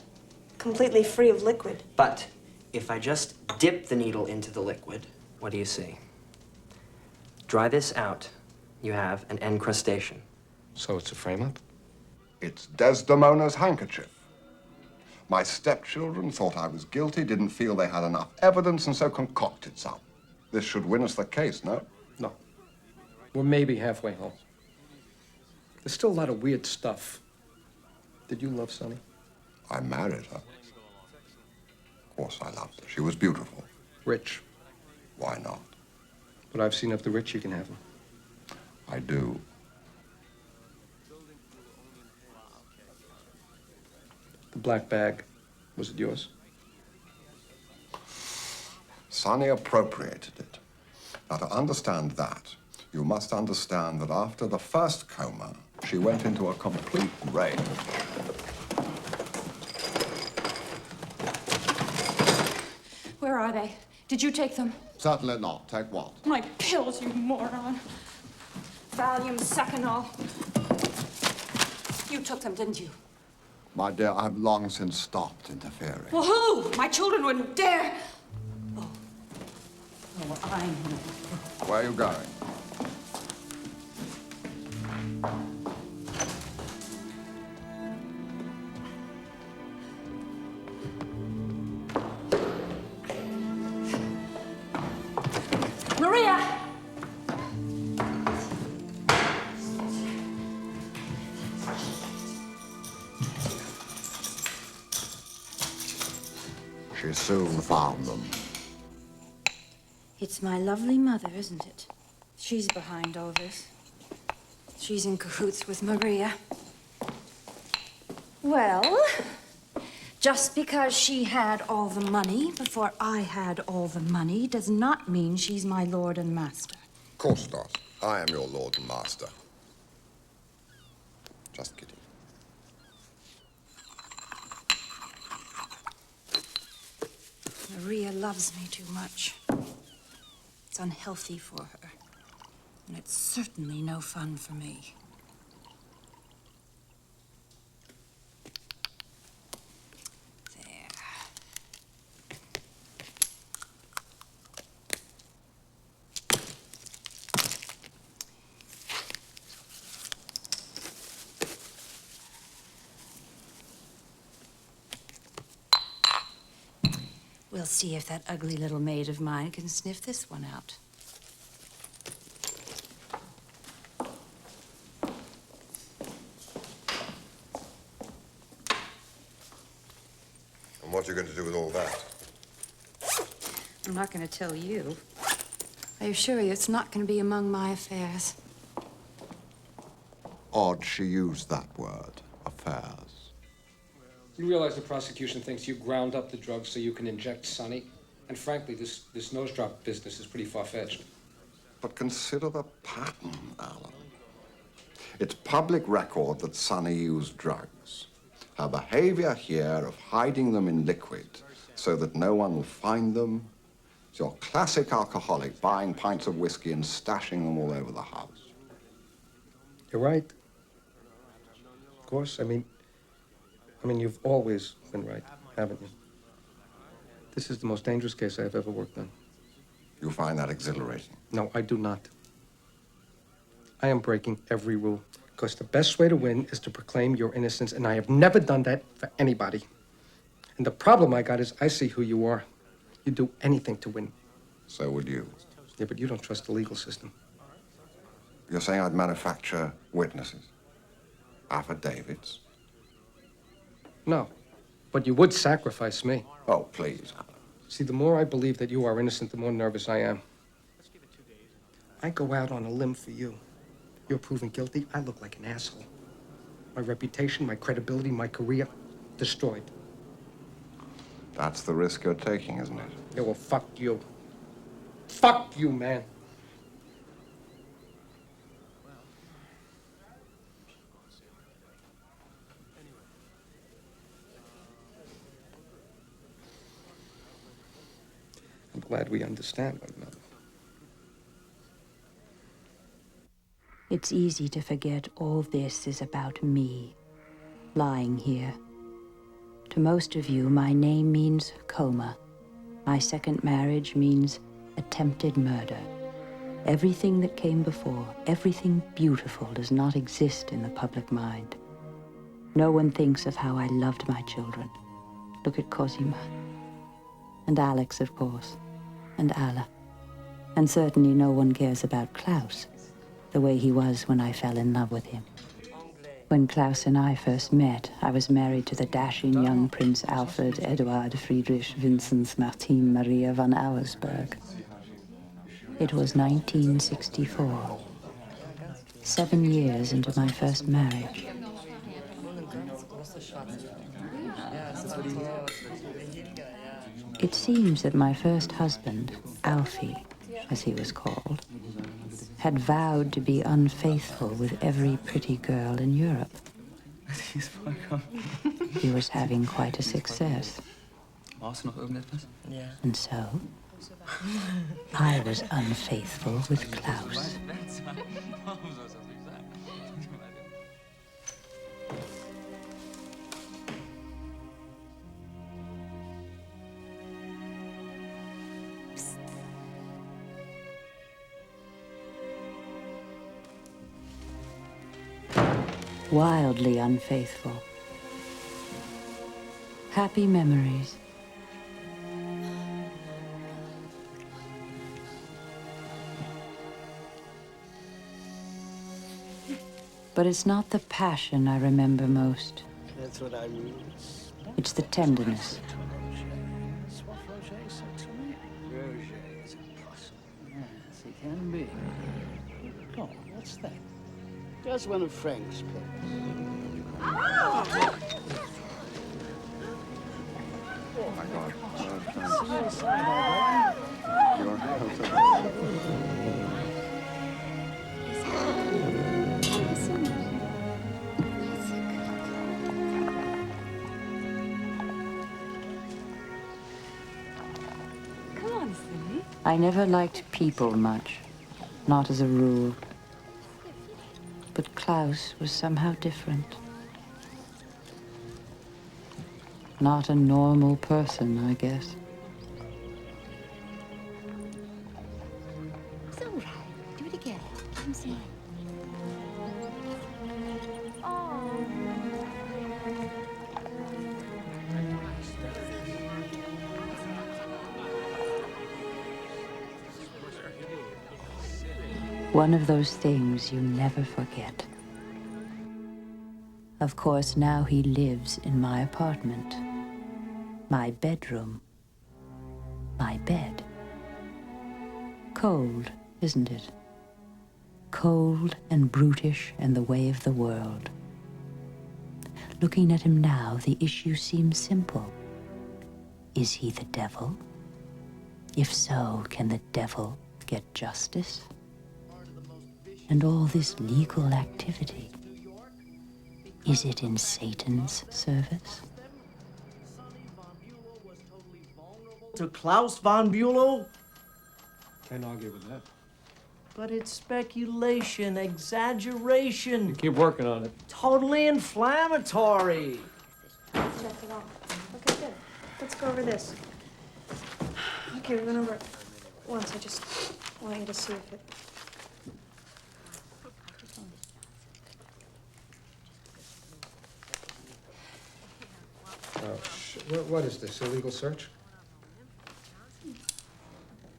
completely free of liquid. But if I just dip the needle into the liquid, what do you see? Dry this out, you have an encrustation. So it's a frame-up? It's Desdemona's handkerchief. My stepchildren thought I was guilty, didn't feel they had enough evidence, and so concocted some. This should win us the case, no? No. We're maybe halfway home. There's still a lot of weird stuff. Did you love Sonny? I married her. Of course I loved her. She was beautiful. Rich. Why not? But I've seen if the rich you can have them. I do. The black bag, was it yours? Sonny appropriated it. Now, to understand that, you must understand that after the first coma, she went into a complete rage. Where are they? Did you take them? Certainly not. Take what? My pills, you moron. Valium, Seconal. You took them, didn't you? My dear, I've long since stopped interfering. Well, who? My children wouldn't dare. Oh, I know. Where are you going? Maria! She soon found them. It's my lovely mother, isn't it? She's behind all this. She's in cahoots with Maria. Well, just because she had all the money before I had all the money does not mean she's my lord and master. Of course not. I am your lord and master. Just kidding. Maria loves me too much. It's unhealthy for her. And it's certainly no fun for me. We'll see if that ugly little maid of mine can sniff this one out. And what are you going to do with all that? I'm not going to tell you. I assure you, it's not going to be among my affairs. Odd she used that word, affairs. You realize the prosecution thinks you ground up the drugs so you can inject Sonny? And frankly, this nose drop business is pretty far-fetched. But consider the pattern, Alan. It's public record that Sonny used drugs. Her behavior here of hiding them in liquid so that no one will find them is your classic alcoholic buying pints of whiskey and stashing them all over the house. You're right. Of course, I mean, you've always been right, haven't you? This is the most dangerous case I've ever worked on. You find that exhilarating? No, I do not. I am breaking every rule, because the best way to win is to proclaim your innocence, and I have never done that for anybody. And the problem I got is I see who you are. You'd do anything to win. So would you. Yeah, but you don't trust the legal system. You're saying I'd manufacture witnesses? Affidavits? No, but you would sacrifice me. Oh, please. See, the more I believe that you are innocent, the more nervous I am. I go out on a limb for you. You're proven guilty, I look like an asshole. My reputation, my credibility, my career, destroyed. That's the risk you're taking, isn't it? Yeah, well, fuck you. Fuck you, man. I'm glad we understand one another. It's easy to forget all this is about me, lying here. To most of you, my name means coma. My second marriage means attempted murder. Everything that came before, everything beautiful, does not exist in the public mind. No one thinks of how I loved my children. Look at Cosima. And Alex, of course. And Alla. And certainly no one cares about Klaus, the way he was when I fell in love with him. When Klaus and I first met, I was married to the dashing young Prince Alfred Eduard Friedrich Vinzenz Martin Maria von Auersperg. It was 1964. 7 years into my first marriage. It seems that my first husband, Alfie, as he was called, had vowed to be unfaithful with every pretty girl in Europe. He was having quite a success. And so, I was unfaithful with Klaus. Wildly unfaithful. Happy memories. But it's not the passion I remember most. That's what I mean. It's the tenderness. Roger is impossible. Yes, it can be. Oh, what's that? Just one of Frank's pills. Oh, my God. Your Come on, Cindy. I never liked people much, not as a rule. But Klaus was somehow different. Not a normal person, I guess. It's all right. Do it again. I'm sorry. One of those things you never forget. Of course, now he lives in my apartment. my bedroom, my bed. Cold, isn't it? Cold and brutish and the way of the world. Looking at him now, the issue seems simple. Is he the devil? If so, can the devil get justice? And all this legal activity, is it in Satan's service? To Klaus von Bülow? Can't argue with that. But it's speculation, exaggeration. You keep working on it. Totally inflammatory. Check it out. Okay, good. Let's go over this. Okay, we went over it once. I just want you to see if it... Oh, shit. What is this, illegal search?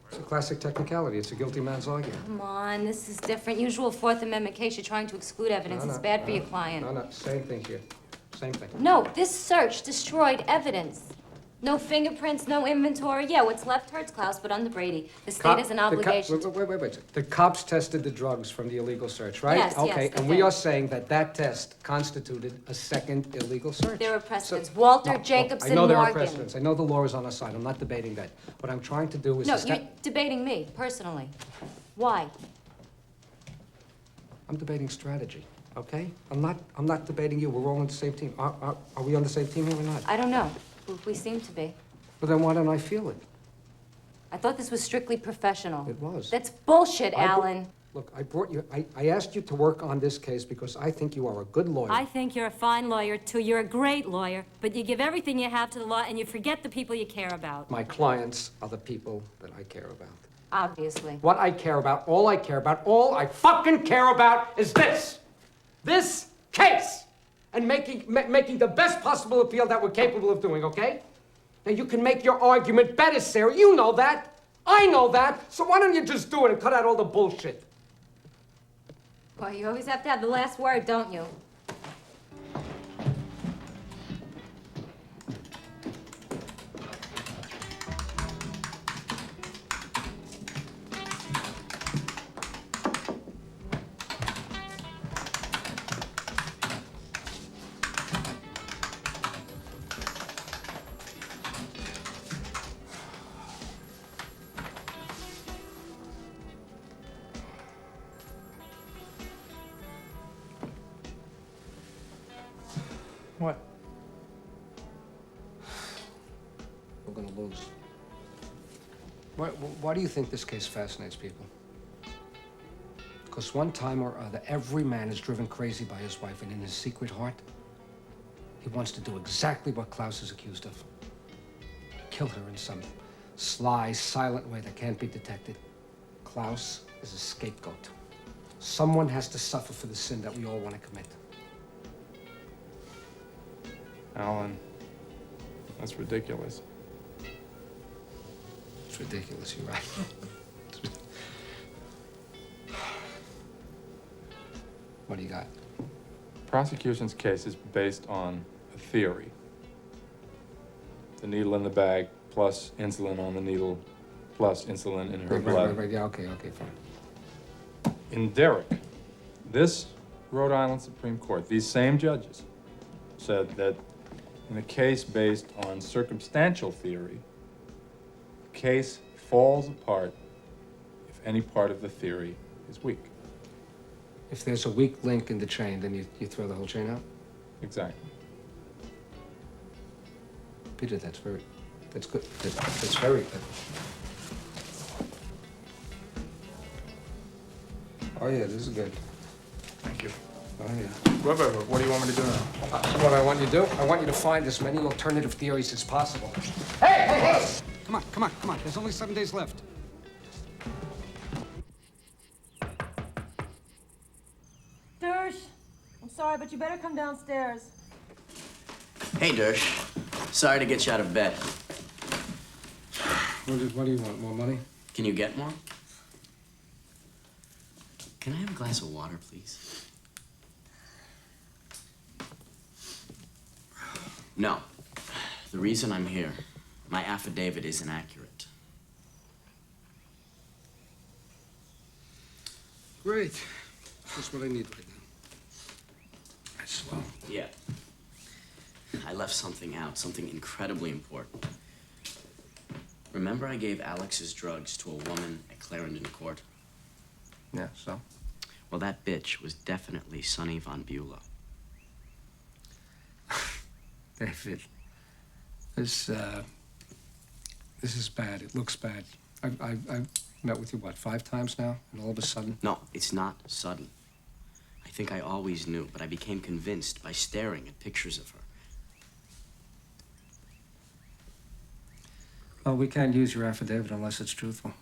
It's a classic technicality. It's a guilty man's argument. Come on, this is different. Usual Fourth Amendment case, you're trying to exclude evidence. It's bad for your client. No, same thing here. Same thing. No, this search destroyed evidence. No fingerprints, no inventory. Yeah, what's left hurts, Klaus, but under Brady, the state has an obligation. Wait. The cops tested the drugs from the illegal search, right? Yes, okay, yes, they and we did. are saying that that test constituted a second illegal search. There are precedents. Walter, Jacobson, I know there are Morgan. precedents. I know the law is on our side. I'm not debating that. What I'm trying to do is... No, you're debating me, personally. Why? I'm debating strategy, okay? I'm not debating you. We're all on the same team. Are we on the same team here or not? I don't know. We seem to be. Well, then why don't I feel it? I thought this was strictly professional. It was. That's bullshit, Alan. Look, I asked you to work on this case because I think you are a good lawyer. I think you're a fine lawyer, too. You're a great lawyer, but you give everything you have to the law and you forget the people you care about. My clients are the people that I care about. Obviously. What I care about, all I fucking care about is this! This case! And making the best possible appeal that we're capable of doing, okay? Now, you can make your argument better, Sarah. You know that. I know that. So why don't you just do it and cut out all the bullshit? Well, you always have to have the last word, don't you? What? We're gonna lose. Why do you think this case fascinates people? Because one time or other, every man is driven crazy by his wife, and in his secret heart, he wants to do exactly what Klaus is accused of. Kill her in some sly, silent way that can't be detected. Klaus is a scapegoat. Someone has to suffer for the sin that we all want to commit. Alan, that's ridiculous. It's ridiculous, you're right. What do you got? Prosecution's case is based on a theory. The needle in the bag, plus insulin on the needle, plus insulin in her blood. Right. Yeah, okay, fine. In Derrick, this Rhode Island Supreme Court, these same judges said that in a case based on circumstantial theory, the case falls apart if any part of the theory is weak. If there's a weak link in the chain, then you throw the whole chain out? Exactly. Peter, that's good. That's very good. Oh, yeah, this is good. Thank you. Oh, yeah. What do you want me to do now? What I want you to do? I want you to find as many alternative theories as possible. Hey! Come on. There's only 7 days left. Dersh, I'm sorry, but you better come downstairs. Hey, Dersh. Sorry to get you out of bed. What do you want? More money? Can you get more? Can I have a glass of water, please? No. The reason I'm here, my affidavit is inaccurate. Great. Just what I need right now. That's swell. Yeah. I left something out, something incredibly important. Remember I gave Alex's drugs to a woman at Clarendon Court? Yeah, so? Well, that bitch was definitely Sonny von Bülow. David, this is bad. It looks bad. I've met with you, what, 5 times now? And all of a sudden? No, it's not sudden. I think I always knew, but I became convinced by staring at pictures of her. Well, we can't use your affidavit unless it's truthful.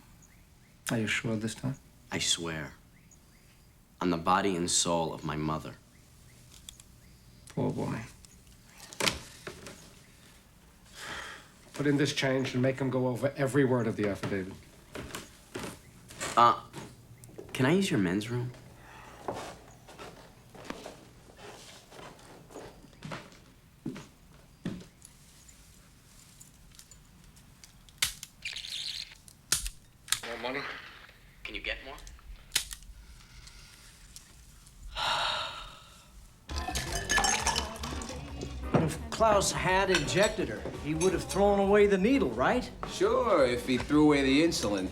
Are you sure this time? I swear. On the body and soul of my mother. Poor boy. Put in this change and make him go over every word of the affidavit. Can I use your men's room? More money? Can you get more? If Klaus had injected her, he would have thrown away the needle, right? Sure, if he threw away the insulin.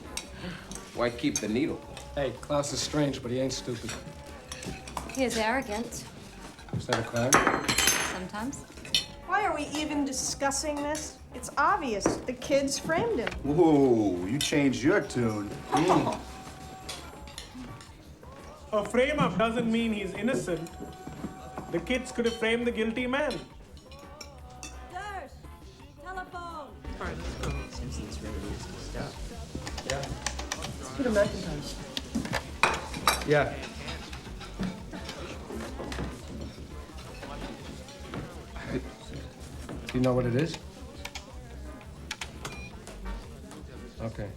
Why keep the needle? Hey, Klaus is strange, but he ain't stupid. He is arrogant. Is that a crime? Sometimes. Why are we even discussing this? It's obvious. The kids framed him. Whoa, you changed your tune. A frame-up doesn't mean he's innocent. The kids could have framed the guilty man. Telephone. Simpsons really is good stuff. Yeah. Peter McIntyre. Yeah. Do you know what it is? Okay.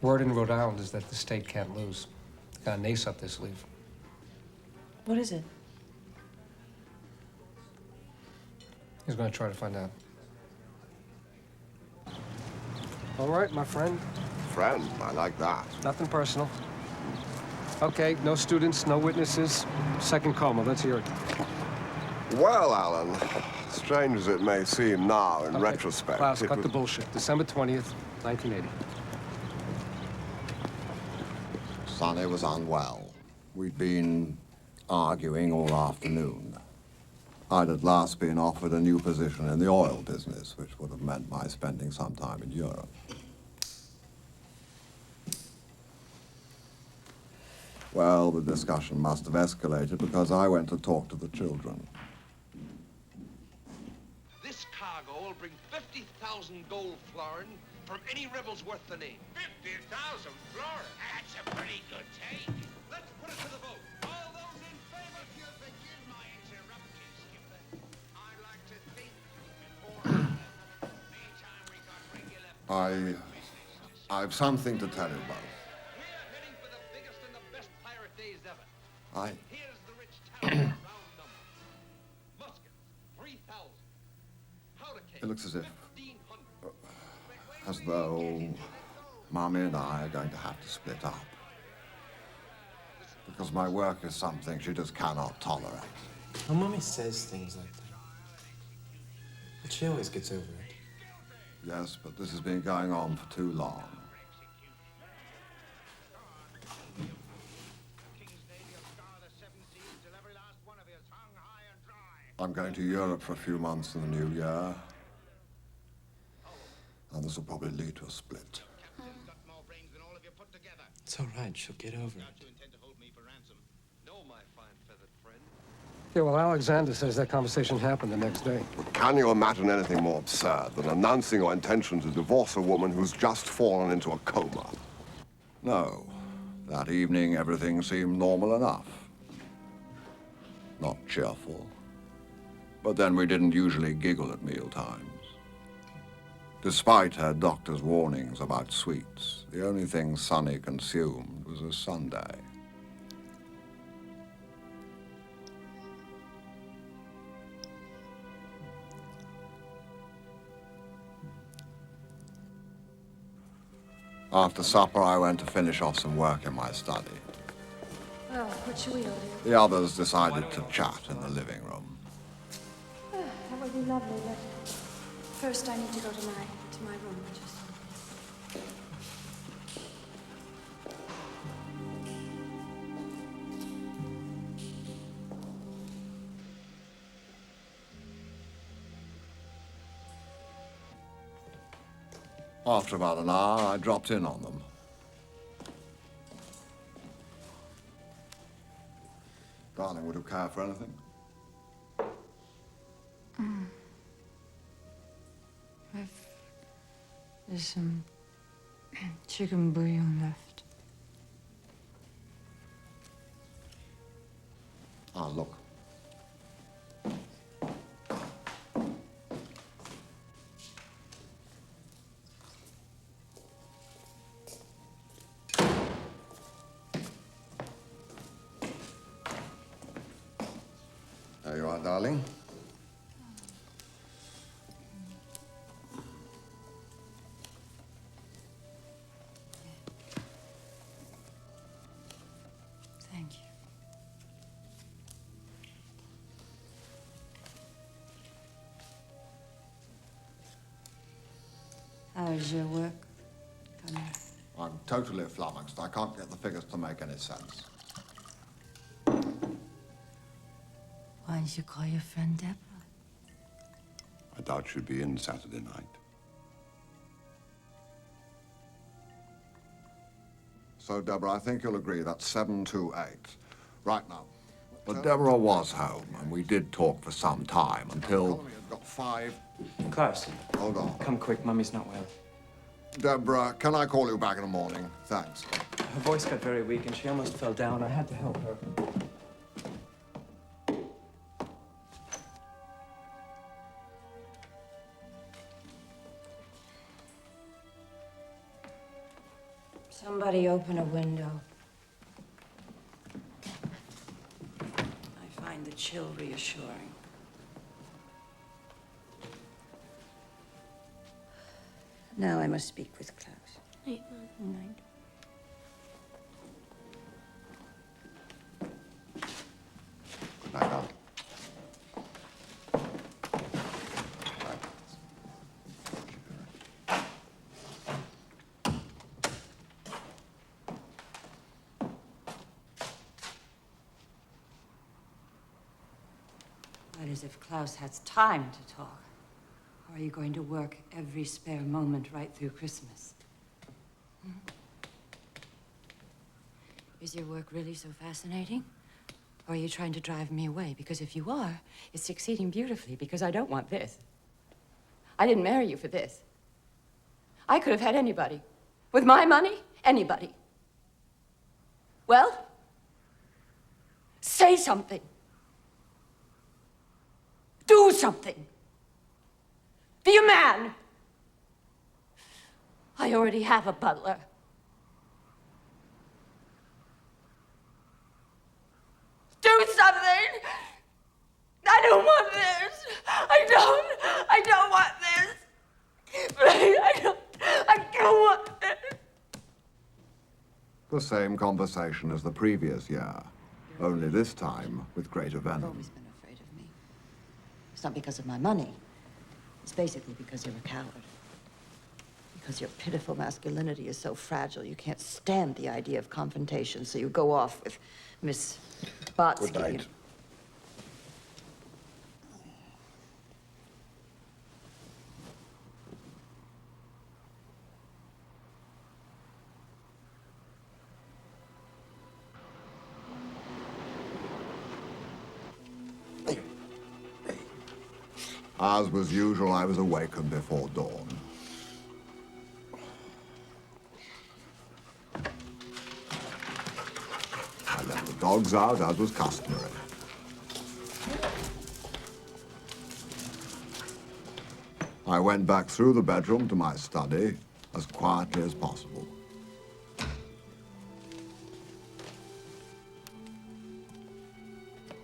Word in Rhode Island is that the state can't lose. Got an ace up their sleeve. What is it? He's gonna try to find out. All right, my friend. Friend, I like that. Nothing personal. Okay, no students, no witnesses. Second coma, let's hear it. Well, Alan, strange as it may seem now in retrospect, Klaus, it cut was... the bullshit. December 20th, 1980. Sonny was unwell. We'd been arguing all afternoon. I'd at last been offered a new position in the oil business, which would have meant my spending some time in Europe. Well, the discussion must have escalated because I went to talk to the children. This cargo will bring 50,000 gold florin from any rebels worth the name. 50,000 florin? That's a pretty good take. Let's put it to the vote. All those in favor, if you'll forgive my interruption, Skipper. I'd like to think before meantime we got regular... I've something to tell you about. We're heading for the biggest and the best pirate days ever. I... Here's the rich town round number. Muskets, 3,000. Powder cake, It looks as if... 1,500. as though Mommy and I are going to have to split up. Because my work is something she just cannot tolerate. Well, Mommy says things like that. But she always gets over it. Yes, but this has been going on for too long. I'm going to Europe for a few months in the new year. And this will probably lead to a split. It's all right. She'll get over it. Yeah, well, Alexander says that conversation happened the next day. Can you imagine anything more absurd than announcing your intention to divorce a woman who's just fallen into a coma? No. That evening, everything seemed normal enough. Not cheerful. But then we didn't usually giggle at mealtimes. Despite her doctor's warnings about sweets, the only thing Sonny consumed was a sundae. After supper, I went to finish off some work in my study. Well, what should we order? The others decided to chat in the living room. That would be lovely, but first I need to go to my room. After about an hour, I dropped in on them. Darling, would you care for anything? There's some chicken bouillon left. Ah, look. There you are, darling. Thank you. How's your work coming? I'm totally flummoxed. I can't get the figures to make any sense. Why don't you call your friend Deborah? I doubt she'd be in Saturday night. So, Deborah, I think you'll agree that's 728. Right now. But Deborah was home, and we did talk for some time until... Got 5... Klaus. Hold on. Come quick, Mummy's not well. Deborah, can I call you back in the morning? Thanks. Her voice got very weak and she almost fell down. I had to help her. Somebody open a window. I find the chill reassuring. Now I must speak with Klaus. Night, Mom. Night. Good night, darling. That is if Klaus has time to talk. Or are you going to work every spare moment right through Christmas? Hmm? Is your work really so fascinating? Or are you trying to drive me away? Because if you are, it's succeeding beautifully, because I don't want this. I didn't marry you for this. I could have had anybody. With my money, anybody. Well, say something. Do something. Be a man. I already have a butler. Do something. I don't want this. I don't want this. I don't want this. The same conversation as the previous year, only this time with greater You've venom. always been afraid of me. It's not because of my money. It's basically because you're a coward. Because your pitiful masculinity is so fragile, you can't stand the idea of confrontation, so you go off with Miss Botsky. Good night. As was usual, I was awakened before dawn. I let the dogs out, as was customary. I went back through the bedroom to my study as quietly as possible.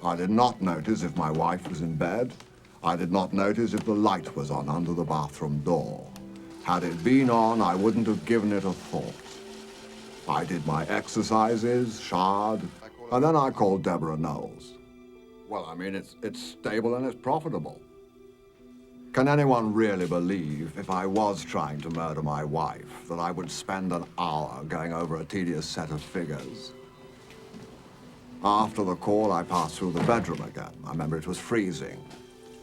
I did not notice if my wife was in bed. I did not notice if the light was on under the bathroom door. Had it been on, I wouldn't have given it a thought. I did my exercises, showered, and then I called Deborah Knowles. Well, I mean, it's stable and it's profitable. Can anyone really believe if I was trying to murder my wife that I would spend an hour going over a tedious set of figures? After the call, I passed through the bedroom again. I remember it was freezing.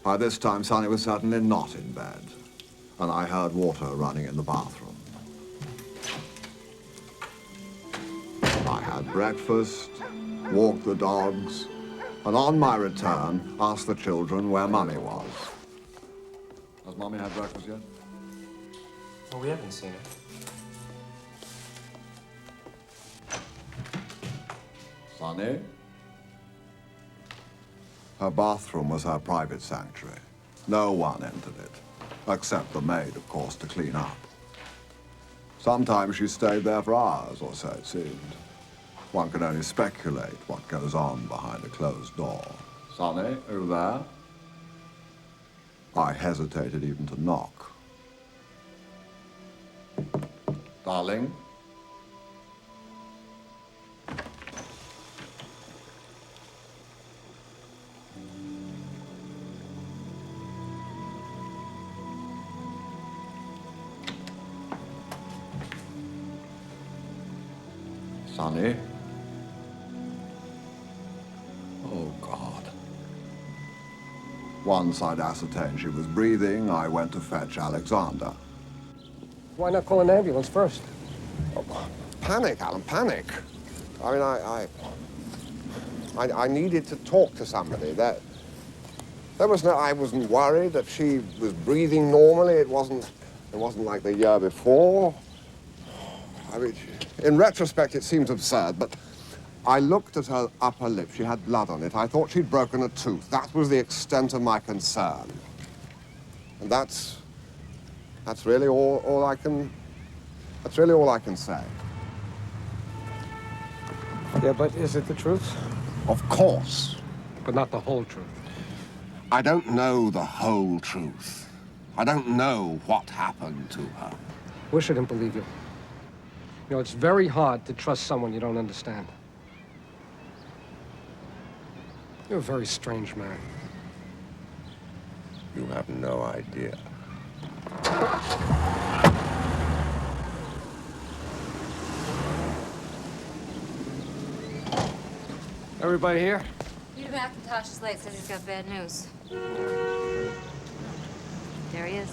By this time, Sonny was certainly not in bed, and I heard water running in the bathroom. I had breakfast, walked the dogs, and on my return, asked the children where Mummy was. Has Mummy had breakfast yet? Well, we haven't seen her. Sonny? Her bathroom was her private sanctuary. No one entered it, except the maid, of course, to clean up. Sometimes she stayed there for hours, or so it seemed. One can only speculate what goes on behind a closed door. Sonny, are you there? I hesitated even to knock. Darling? Sonny? Oh, God. Once I'd ascertained she was breathing, I went to fetch Alexander. Why not call an ambulance first? Panic, Alan, panic. I mean, I needed to talk to somebody. There was no, I wasn't worried that she was breathing normally. It wasn't like the year before. I mean, in retrospect, it seems absurd, but I looked at her upper lip. She had blood on it. I thought she'd broken a tooth. That was the extent of my concern. And that's really all I can say. Yeah, but is it the truth? Of course. But not the whole truth. I don't know the whole truth. I don't know what happened to her. Wish I didn't believe you. You know, it's very hard to trust someone you don't understand. You're a very strange man. You have no idea. Everybody here? Peter McIntosh is late, says he's got bad news. There he is.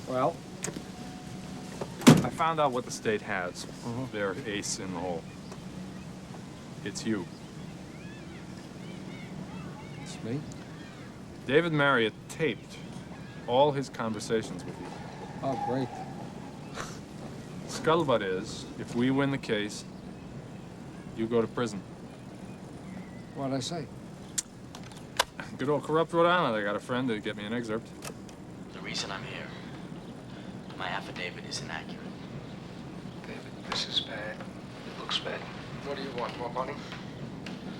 Well, I found out what the state has. Their ace in the hole. It's you. It's me? David Marriott taped all his conversations with you. Oh, great. Scuttlebutt is, if we win the case, you go to prison. What'd I say? Good old corrupt Rhode Island. I got a friend to get me an excerpt. The reason I'm here, my affidavit is inaccurate. David, this is bad. It looks bad. What do you want, more money?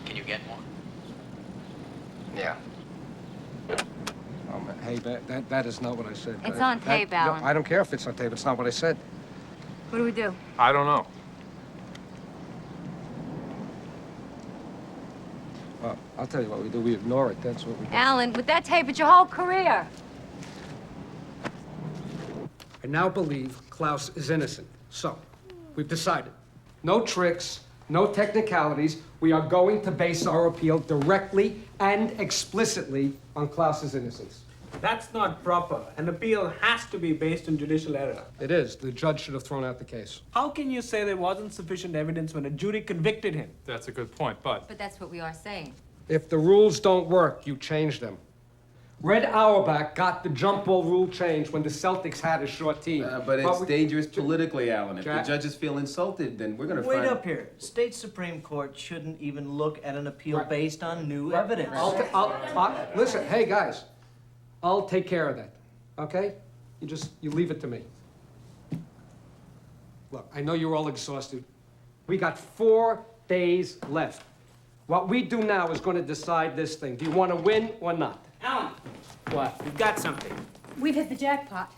Can you get more? Yeah. Oh, man, hey, that is not what I said. It's on tape, Alan. No, I don't care if it's on tape. It's not what I said. What do we do? I don't know. Well, I'll tell you what we do. We ignore it. That's what we do. Alan, with that tape, it's your whole career. I now believe Klaus is innocent. So, we've decided. No tricks, no technicalities. We are going to base our appeal directly and explicitly on Klaus's innocence. That's not proper. An appeal has to be based on judicial error. It is. The judge should have thrown out the case. How can you say there wasn't sufficient evidence when a jury convicted him? That's a good point, but... But that's what we are saying. If the rules don't work, you change them. Red Auerbach got the jump ball rule changed when the Celtics had a short team. But it's dangerous politically, Alan. If Jack? the judges feel insulted, then we're gonna Wait find... up here. State Supreme Court shouldn't even look at an appeal based on new evidence. Listen, hey, guys. I'll take care of that, okay? You leave it to me. Look, I know you're all exhausted. We got 4 days left. What we do now is going to decide this thing. Do you want to win or not? Alan! What? We've got something. We've hit the jackpot.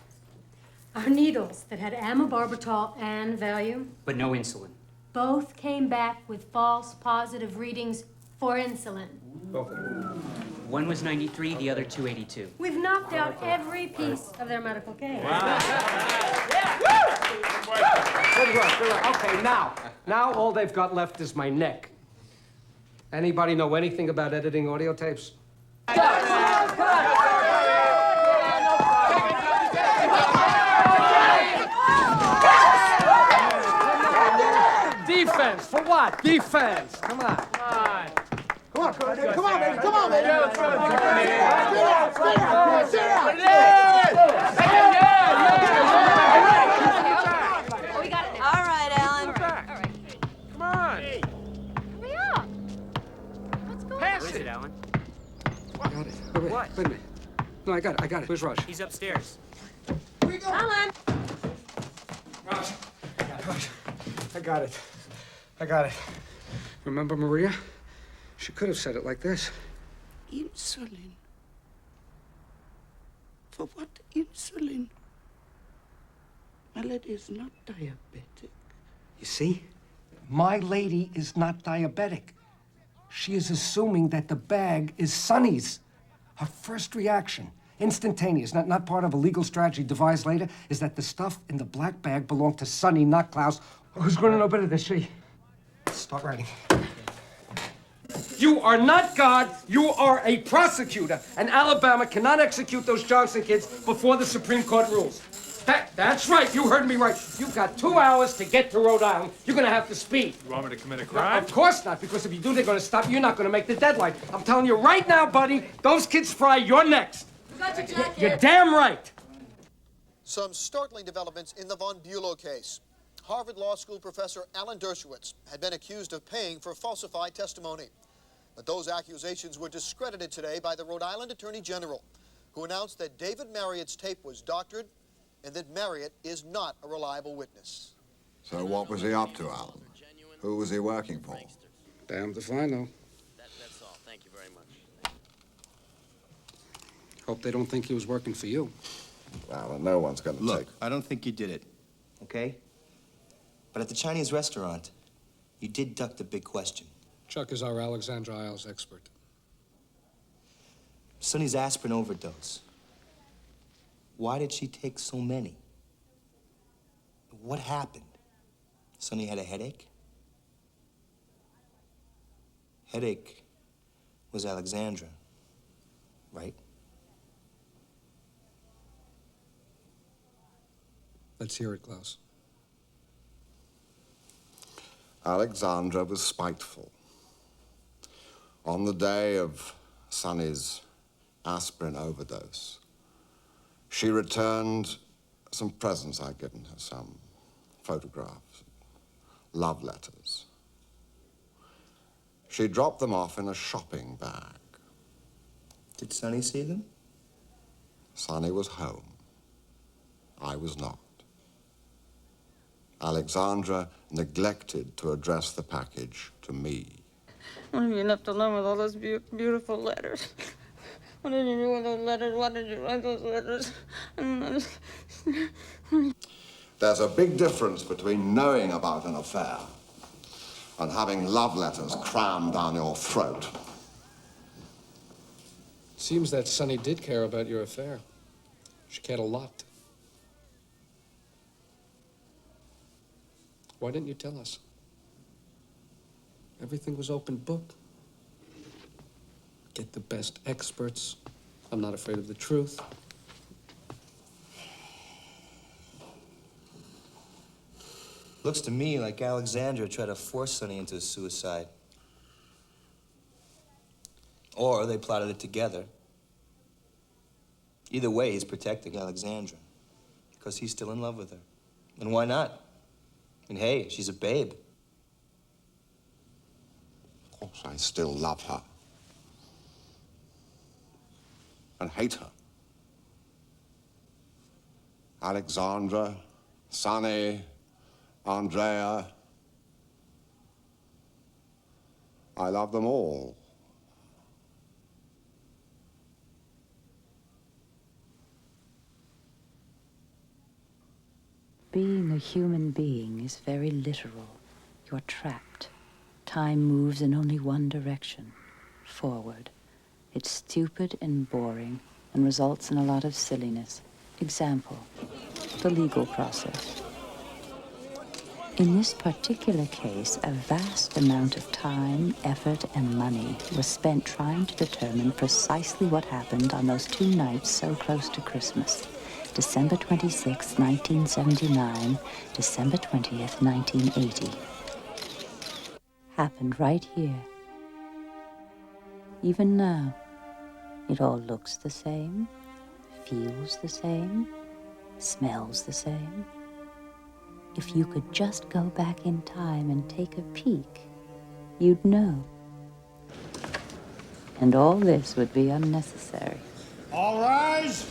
Our needles that had amobarbital and Valium But no insulin. both came back with false positive readings for insulin. One was 93, the other 282. We've knocked out every piece of their medical case. Good work. Okay, now all they've got left is my neck. Anybody know anything about editing audio tapes? Defense, for what? Defense, come on. Come on, baby. Come on, baby. Come on, baby. We got it. All right, Alan. Come on. Hurry up. What's going What is it, Alan? Got it. Wait a minute. No, I got it. Where's Rush? He's upstairs. Alan. Rush. I got it. Remember Maria? She could have said it like this. Insulin. For what insulin? My lady is not diabetic. You see? My lady is not diabetic. She is assuming that the bag is Sonny's. Her first reaction, instantaneous, not part of a legal strategy devised later, is that the stuff in the black bag belonged to Sonny, not Klaus. Who's going to know better than she? Start writing. You are not God. You are a prosecutor. And Alabama cannot execute those Johnson kids before the Supreme Court rules. That's right. You heard me right. You've got 2 hours to get to Rhode Island. You're going to have to speed. You want me to commit a crime? Of course not, because if you do, they're going to stop you. You're not going to make the deadline. I'm telling you right now, buddy, those kids fry, you're next. We got your jacket. You're damn right. Some startling developments in the Von Bulow case. Harvard Law School professor Alan Dershowitz had been accused of paying for falsified testimony. But those accusations were discredited today by the Rhode Island Attorney General, who announced that David Marriott's tape was doctored and that Marriott is not a reliable witness. So what was he up to, Alan? Who was he working for? Damned if I know. That's all. Thank you very much. Hope they don't think he was working for you. Alan, no one's going to Look, I don't think you did it, okay? But at the Chinese restaurant, you did duck the big question. Chuck is our Alexandra Isles expert. Sonny's aspirin overdose. Why did she take so many? What happened? Sonny had a headache? Headache was Alexandra, right? Let's hear it, Klaus. Alexandra was spiteful. On the day of Sonny's aspirin overdose, she returned some presents I'd given her, some photographs, love letters. She dropped them off in a shopping bag. Did Sonny see them? Sonny was home. I was not. Alexandra neglected to address the package to me. What have you left alone with all those beautiful letters? What did you do with those letters? Why did you write those letters? There's a big difference between knowing about an affair and having love letters crammed down your throat. Seems that Sonny did care about your affair. She cared a lot. Why didn't you tell us? Everything was open book. Get the best experts. I'm not afraid of the truth. Looks to me like Alexandra tried to force Sonny into suicide. Or they plotted it together. Either way, he's protecting Alexandra. Because he's still in love with her. And why not? And hey, she's a babe. Of course, I still love her. And hate her. Alexandra, Sonny, Andrea. I love them all. Being a human being is very literal. You're trapped. Time moves in only one direction, forward. It's stupid and boring and results in a lot of silliness. Example, the legal process. In this particular case, a vast amount of time, effort, and money was spent trying to determine precisely what happened on those 2 nights so close to Christmas. December 26, 1979, December 20th, 1980. Happened right here. Even now, it all looks the same, feels the same, smells the same. If you could just go back in time and take a peek, you'd know. And all this would be unnecessary. All rise.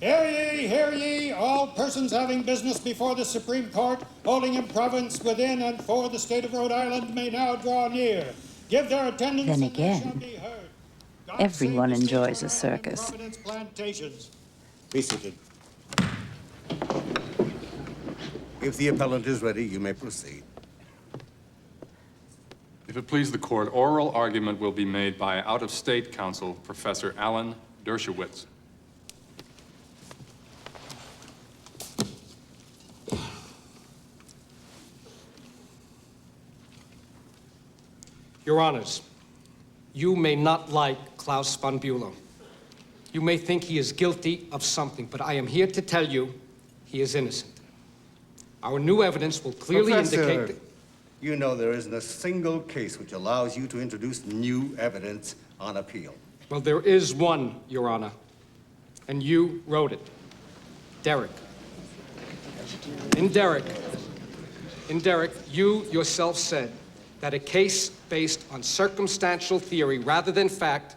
Hear ye, all persons having business before the Supreme Court, holding in province within and for the state of Rhode Island, may now draw near. Give their attendance Then and they shall again, be heard. everyone enjoys a circus. Providence Plantations. Be seated. If the appellant is ready, you may proceed. If it please the court, oral argument will be made by out-of-state counsel, Professor Alan Dershowitz. Your Honors, you may not like Klaus von Bülow. You may think he is guilty of something, but I am here to tell you he is innocent. Our new evidence will clearly indicate that... You know there isn't a single case which allows you to introduce new evidence on appeal. Well, there is one, Your Honor, and you wrote it. Derek. In Derek, you yourself said that a case based on circumstantial theory rather than fact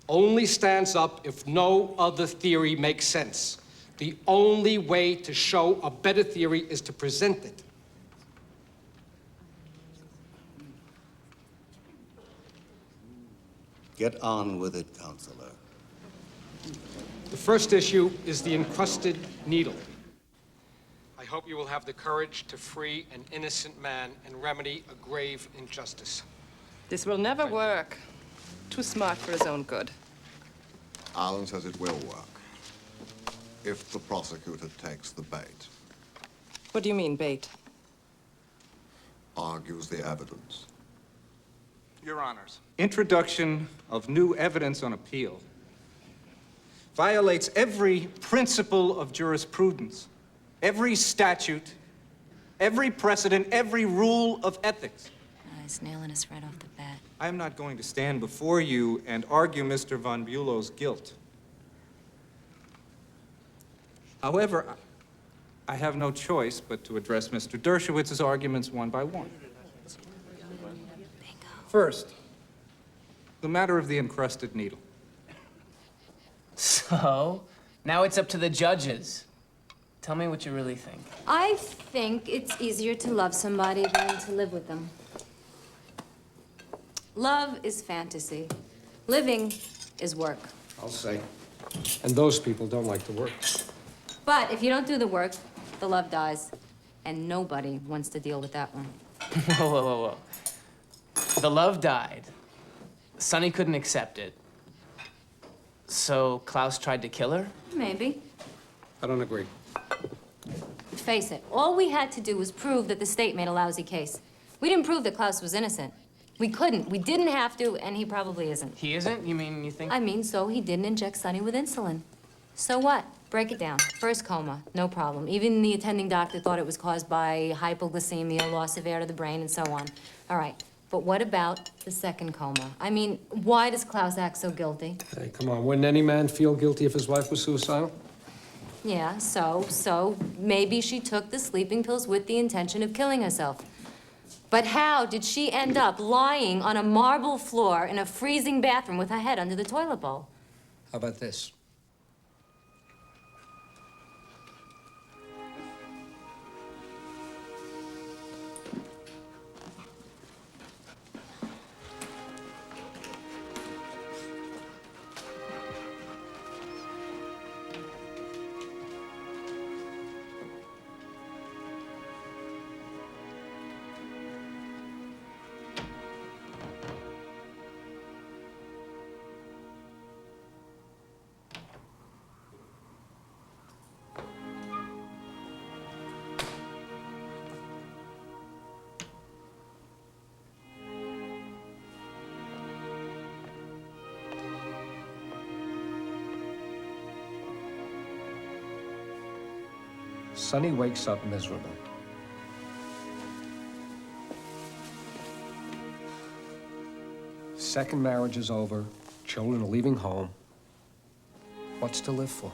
only stands up if no other theory makes sense. The only way to show a better theory is to present it. Get on with it, counselor. The first issue is the encrusted needle. I hope you will have the courage to free an innocent man and remedy a grave injustice. This will never work. Too smart for his own good. Alan says it will work. If the prosecutor takes the bait. What do you mean, bait? Argues the evidence. Your Honors, introduction of new evidence on appeal violates every principle of jurisprudence, every statute, every precedent, every rule of ethics. He's nailing us right off the bat. I am not going to stand before you and argue Mr. von Bülow's guilt. However, I have no choice but to address Mr. Dershowitz's arguments one by one. First, the matter of the encrusted needle. So, now it's up to the judges. Tell me what you really think. I think it's easier to love somebody than to live with them. Love is fantasy. Living is work. I'll say. And those people don't like to work. But if you don't do the work, the love dies. And nobody wants to deal with that one. Whoa, whoa, whoa, whoa. The love died. Sonny couldn't accept it. So Klaus tried to kill her? Maybe. I don't agree. Face it, all we had to do was prove that the state made a lousy case. We didn't prove that Klaus was innocent. We couldn't. We didn't have to, and he probably isn't. He isn't? You mean you think? I mean, so he didn't inject Sonny with insulin. So what? Break it down. First coma, no problem. Even the attending doctor thought it was caused by hypoglycemia, loss of air to the brain, and so on. All right, but what about the second coma? I mean, why does Klaus act so guilty? Hey, come on, wouldn't any man feel guilty if his wife was suicidal? Yeah, so maybe she took the sleeping pills with the intention of killing herself. But how did she end up lying on a marble floor in a freezing bathroom with her head under the toilet bowl? How about this? Sonny wakes up miserable. Second marriage is over, children are leaving home. What's to live for?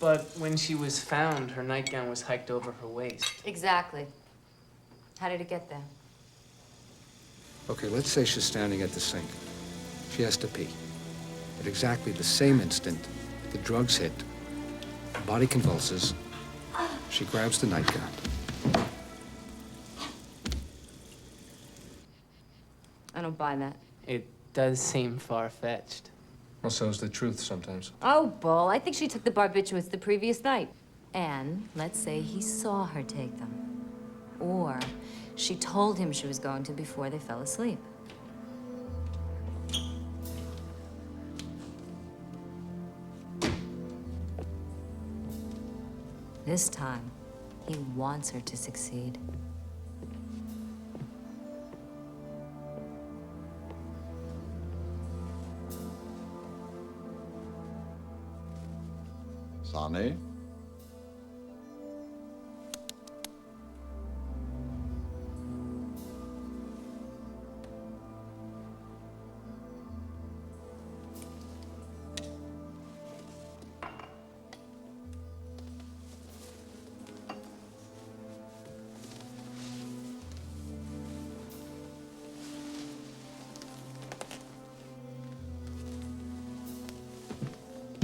But when she was found, her nightgown was hiked over her waist. Exactly. How did it get there? Okay, let's say she's standing at the sink. She has to pee. At exactly the same instant, the drugs hit, her body convulses, she grabs the nightgown. I don't buy that. It does seem far-fetched. Well, so's the truth sometimes. Oh, Bull, I think she took the barbiturates the previous night. And let's say he saw her take them. Or she told him she was going to before they fell asleep. This time, he wants her to succeed. Sonny?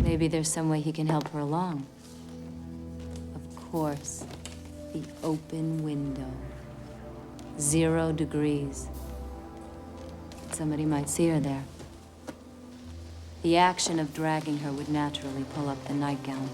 Maybe there's some way he can help her along. Of course, the open window. 0 degrees. Somebody might see her there. The action of dragging her would naturally pull up the nightgown.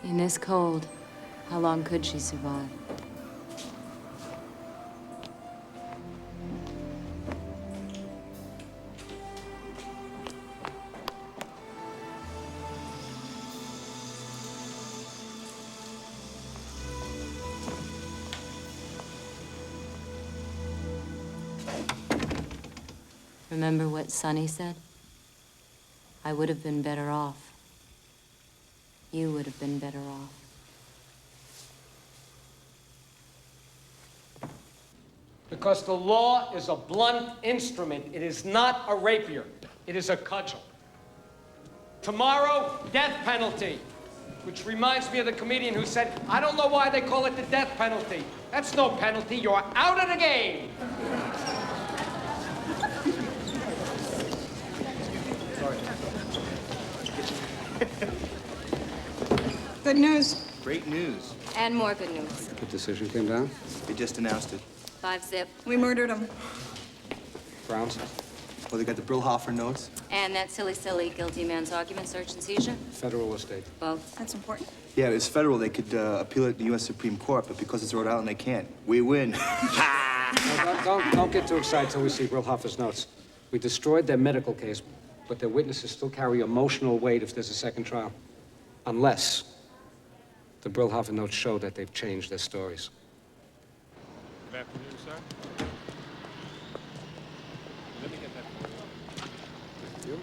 In this cold, how long could she survive? Remember what Sonny said? I would have been better off. You would have been better off. Because the law is a blunt instrument. It is not a rapier. It is a cudgel. Tomorrow, death penalty. Which reminds me of the comedian who said, I don't know why they call it the death penalty. That's no penalty. You're out of the game. Good news. Great news. And more good news. The decision came down? They just announced it. 5-zip. We murdered him. Grounds? Oh, they got the Brillhofer notes? And that silly guilty man's argument, search and seizure? Federal or state? Both. That's important. Yeah, it's federal. They could appeal it to the U.S. Supreme Court, but because it's Rhode Island, they can't. We win. No, don't get too excited till we see Brillhofer's notes. We destroyed their medical case, but their witnesses still carry emotional weight if there's a second trial. Unless the Brillhofer notes show that they've changed their stories. Good afternoon, sir. Let me get that for you. Thank you.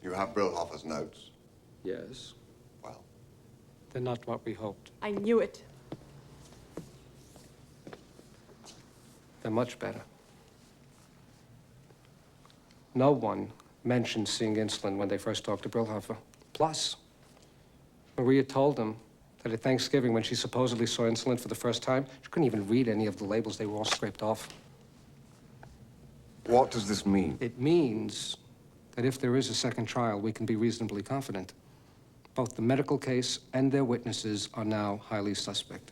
You have Brillhofer's notes? Yes. Well? They're not what we hoped. I knew it. They're much better. No one mentioned seeing insulin when they first talked to Brillhofer. Plus, Maria told them that at Thanksgiving, when she supposedly saw insulin for the first time, she couldn't even read any of the labels. They were all scraped off. What does this mean? It means that if there is a second trial, we can be reasonably confident. Both the medical case and their witnesses are now highly suspect.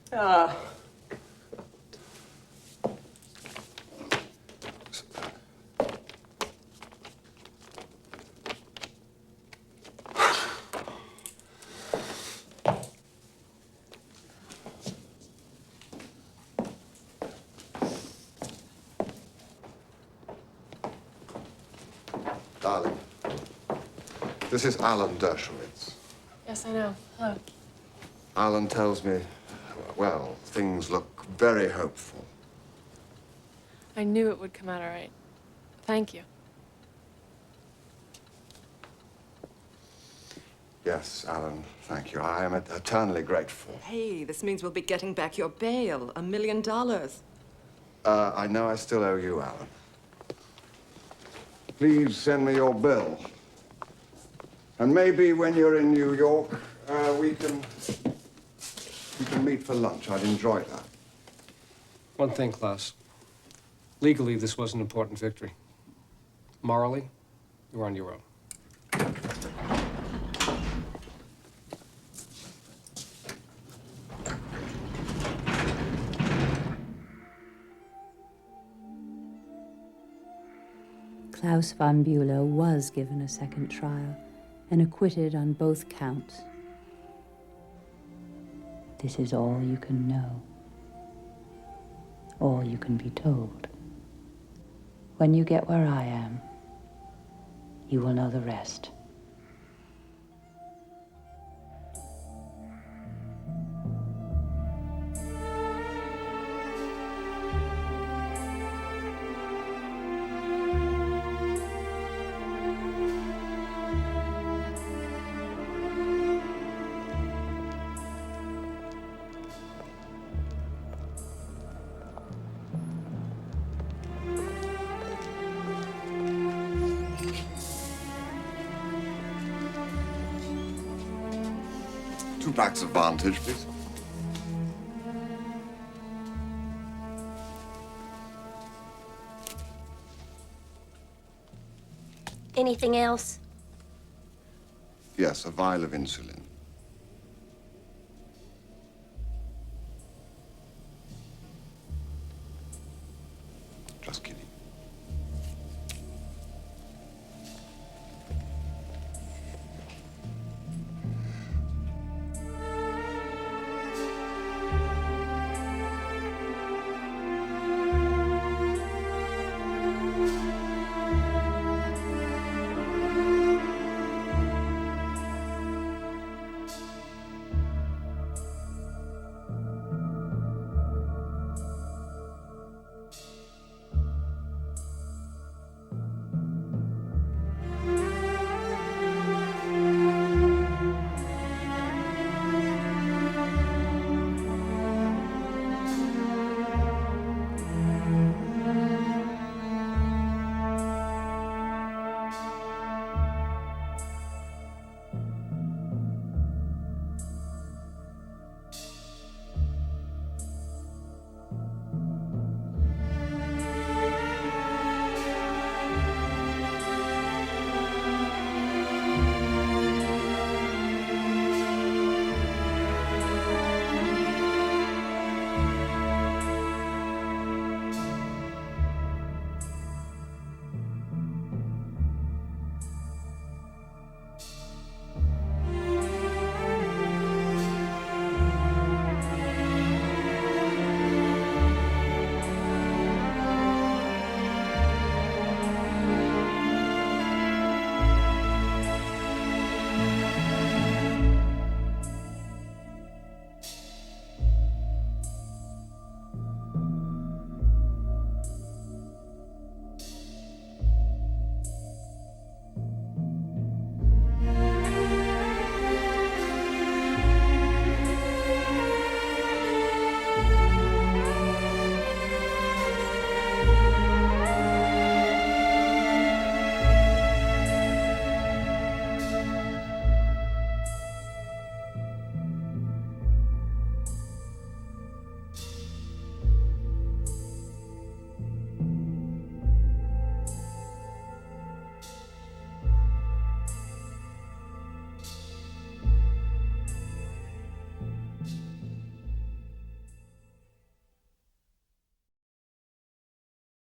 Darling, this is Alan Dershowitz. Yes, I know. Hello. Alan tells me, well, things look very hopeful. I knew it would come out all right. Thank you. Yes, Alan, thank you. I am eternally grateful. Hey, this means we'll be getting back your bail. $1 million. I know I still owe you, Alan. Please send me your bill. And maybe when you're in New York, we can meet for lunch. I'd enjoy that. One thing, Klaus. Legally, this was an important victory. Morally, you're on your own. Klaus von Bülow was given a second trial and acquitted on both counts. This is all you can know, all you can be told. When you get where I am, you will know the rest. Two packs of Vantage, please. Anything else? Yes, a vial of insulin.